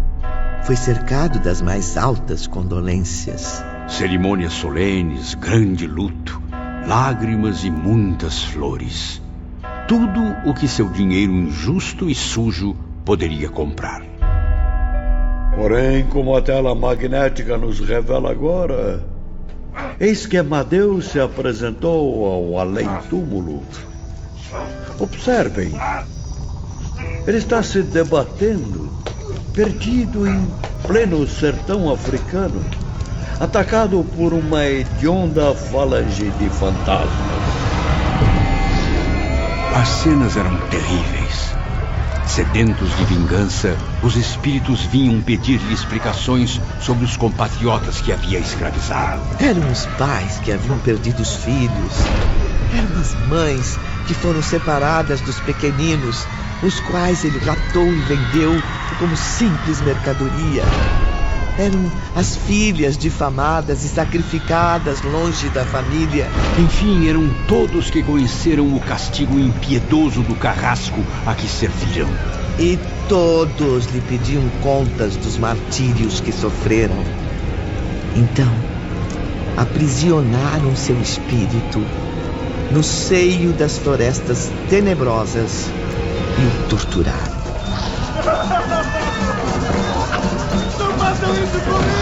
foi cercado das mais altas condolências. Cerimônias solenes, grande luto, lágrimas e muitas flores. Tudo o que seu dinheiro injusto e sujo poderia comprar. Porém, como a tela magnética nos revela agora, eis que Amadeu se apresentou ao além-túmulo. Observem, ele está se debatendo, perdido em pleno sertão africano, atacado por uma hedionda falange de fantasmas. As cenas eram terríveis. Sedentos de vingança, os espíritos vinham pedir-lhe explicações sobre os compatriotas que havia escravizado. Eram os pais que haviam perdido os filhos. Eram as mães que foram separadas dos pequeninos, os quais ele raptou e vendeu como simples mercadoria. Eram as filhas difamadas e sacrificadas longe da família. Enfim, eram todos que conheceram o castigo impiedoso do carrasco a que serviram. E todos lhe pediam contas dos martírios que sofreram. Então, aprisionaram seu espírito no seio das florestas tenebrosas e o torturaram. Não façam isso comigo!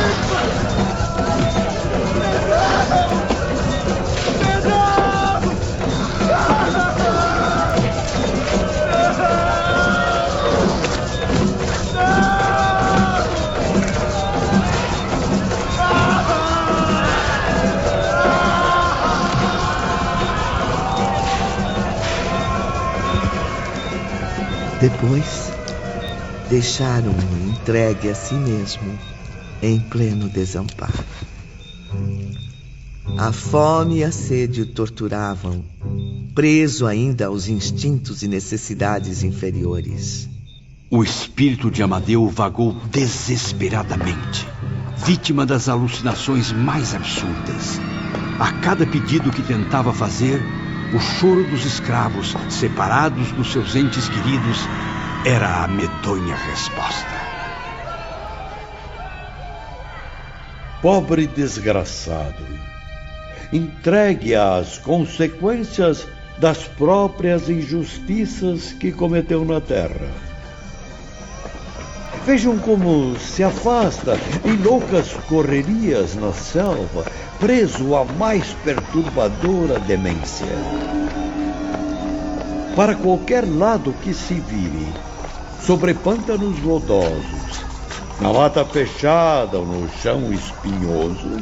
Depois, deixaram-no entregue a si mesmo, em pleno desamparo. A fome e a sede o torturavam, preso ainda aos instintos e necessidades inferiores. O espírito de Amadeu vagou desesperadamente, vítima das alucinações mais absurdas. A cada pedido que tentava fazer, o choro dos escravos, separados dos seus entes queridos, era a medonha resposta. Pobre desgraçado, entregue às consequências das próprias injustiças que cometeu na terra. Vejam como se afasta em loucas correrias na selva, preso à mais perturbadora demência. Para qualquer lado que se vire, sobre pântanos lodosos, na mata fechada ou no chão espinhoso,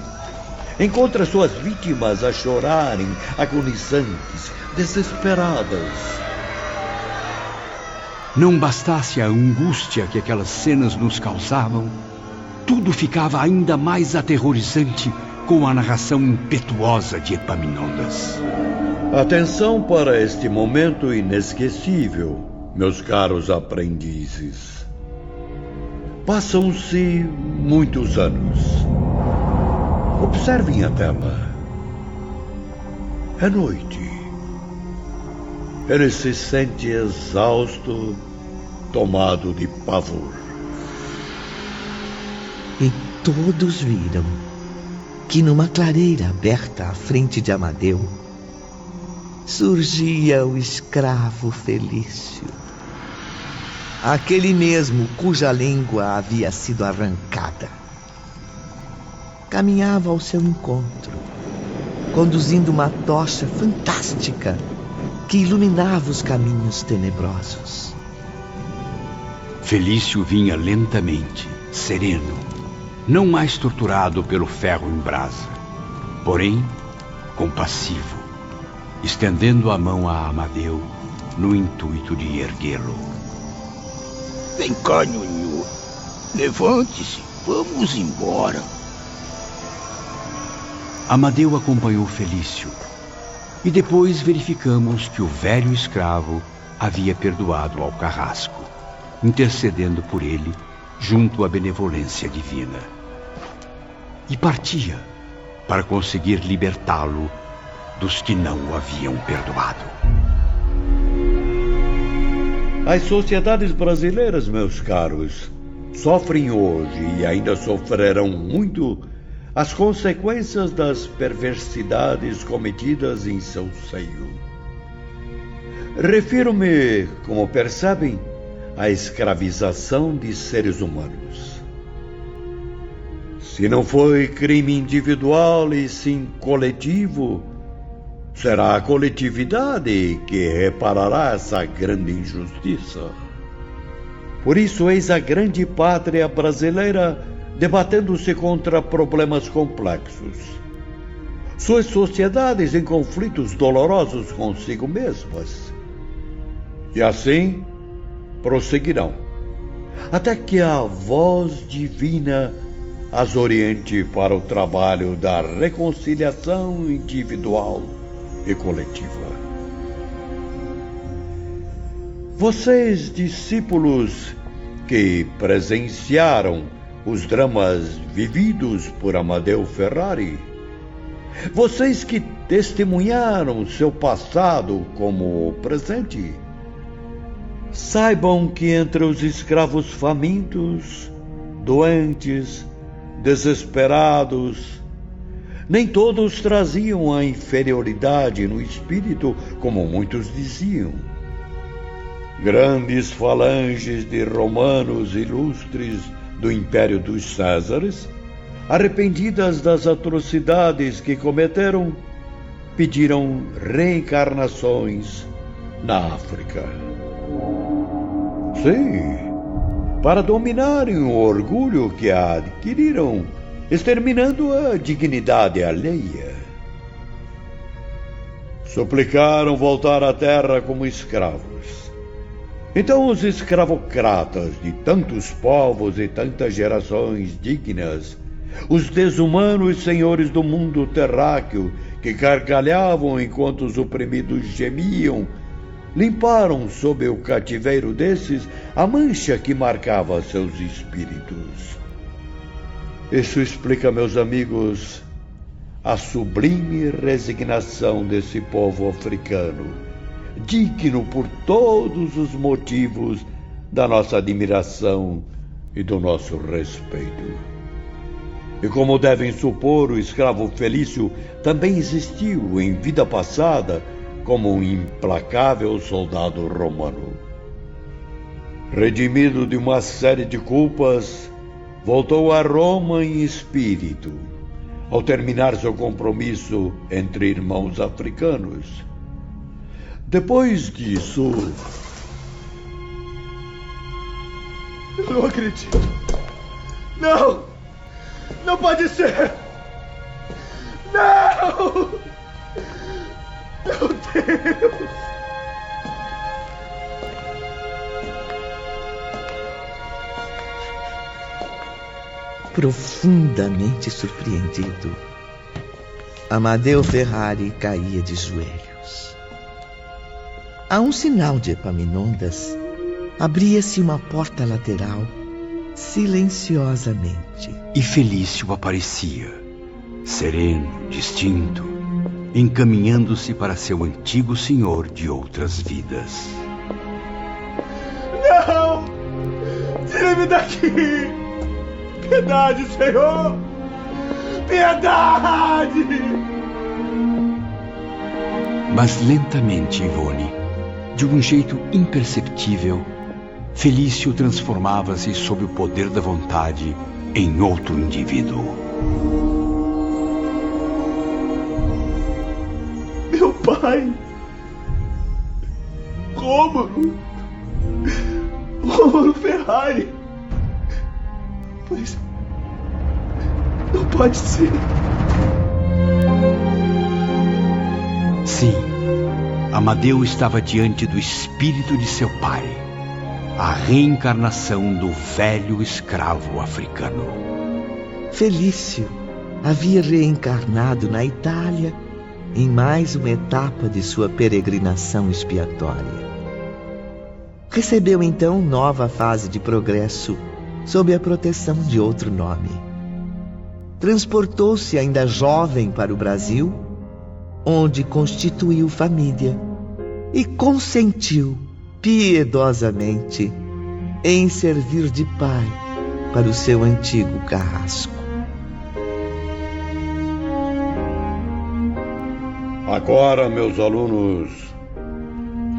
encontra suas vítimas a chorarem, agonizantes, desesperadas. Não bastasse a angústia que aquelas cenas nos causavam, tudo ficava ainda mais aterrorizante com a narração impetuosa de Epaminondas. Atenção para este momento inesquecível, meus caros aprendizes. Passam-se muitos anos. Observem a tela. É noite. Ele se sente exausto, tomado de pavor. E todos viram que numa clareira aberta à frente de Amadeu surgia o escravo Felício, aquele mesmo cuja língua havia sido arrancada. Caminhava ao seu encontro, conduzindo uma tocha fantástica que iluminava os caminhos tenebrosos. Felício vinha lentamente, sereno, não mais torturado pelo ferro em brasa, porém compassivo, estendendo a mão a Amadeu no intuito de erguê-lo. Vem cá, Nhonhô. Levante-se, vamos embora. Amadeu acompanhou Felício, e depois verificamos que o velho escravo havia perdoado ao carrasco, intercedendo por ele junto à benevolência divina. E partia para conseguir libertá-lo dos que não o haviam perdoado. As sociedades brasileiras, meus caros, sofrem hoje e ainda sofrerão muito as consequências das perversidades cometidas em seu seio. Refiro-me, como percebem, à escravização de seres humanos. Se não foi crime individual e sim coletivo, será a coletividade que reparará essa grande injustiça. Por isso, eis a grande pátria brasileira debatendo-se contra problemas complexos. Suas sociedades em conflitos dolorosos consigo mesmas. E assim prosseguirão, até que a voz divina as oriente para o trabalho da reconciliação individual e coletiva. Vocês, discípulos que presenciaram os dramas vividos por Amadeu Ferrari, vocês que testemunharam seu passado como presente, saibam que entre os escravos famintos, doentes, desesperados, nem todos traziam a inferioridade no espírito, como muitos diziam. Grandes falanges de romanos ilustres do Império dos Césares, arrependidas das atrocidades que cometeram, pediram reencarnações na África. Sim, para dominarem o orgulho que adquiriram, exterminando a dignidade alheia. Suplicaram voltar à terra como escravos. Então os escravocratas de tantos povos e tantas gerações dignas, os desumanos senhores do mundo terráqueo que gargalhavam enquanto os oprimidos gemiam, limparam sob o cativeiro desses a mancha que marcava seus espíritos. Isso explica, meus amigos, a sublime resignação desse povo africano, digno por todos os motivos da nossa admiração e do nosso respeito. E como devem supor, o escravo Felício também existiu em vida passada como um implacável soldado romano. Redimido de uma série de culpas, voltou a Roma em espírito, ao terminar seu compromisso entre irmãos africanos. Depois disso... Eu não acredito. Não! Não pode ser! Não! Meu Deus! Profundamente surpreendido, Amadeu Ferrari caía de joelhos. A um sinal de Epaminondas, abria-se uma porta lateral silenciosamente. E Felício aparecia, sereno, distinto, encaminhando-se para seu antigo senhor de outras vidas. Não! Tire-me daqui! Piedade, Senhor! Piedade! Mas lentamente, Ivone, de um jeito imperceptível, Felício transformava-se sob o poder da vontade em outro indivíduo. Meu pai! Rômulo! Rômulo Ferrari! Mas... não pode ser! Sim, Amadeu estava diante do espírito de seu pai, a reencarnação do velho escravo africano. Felício havia reencarnado na Itália em mais uma etapa de sua peregrinação expiatória. Recebeu então nova fase de progresso sob a proteção de outro nome. Transportou-se ainda jovem para o Brasil, onde constituiu família e consentiu piedosamente em servir de pai para o seu antigo carrasco. Agora, meus alunos,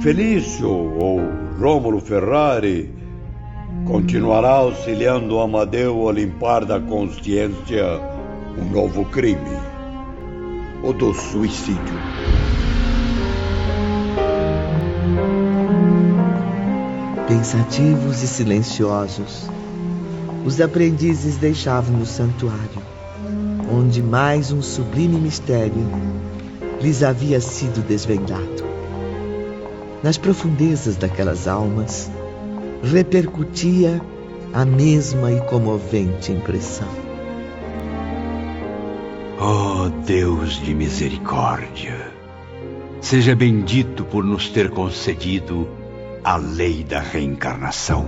Felício, ou Rômulo Ferrari, continuará auxiliando Amadeu a limpar da consciência um novo crime, o do suicídio. Pensativos e silenciosos, os aprendizes deixavam o santuário, onde mais um sublime mistério lhes havia sido desvendado. Nas profundezas daquelas almas, repercutia a mesma e comovente impressão. Oh, Deus de misericórdia, seja bendito por nos ter concedido a lei da reencarnação.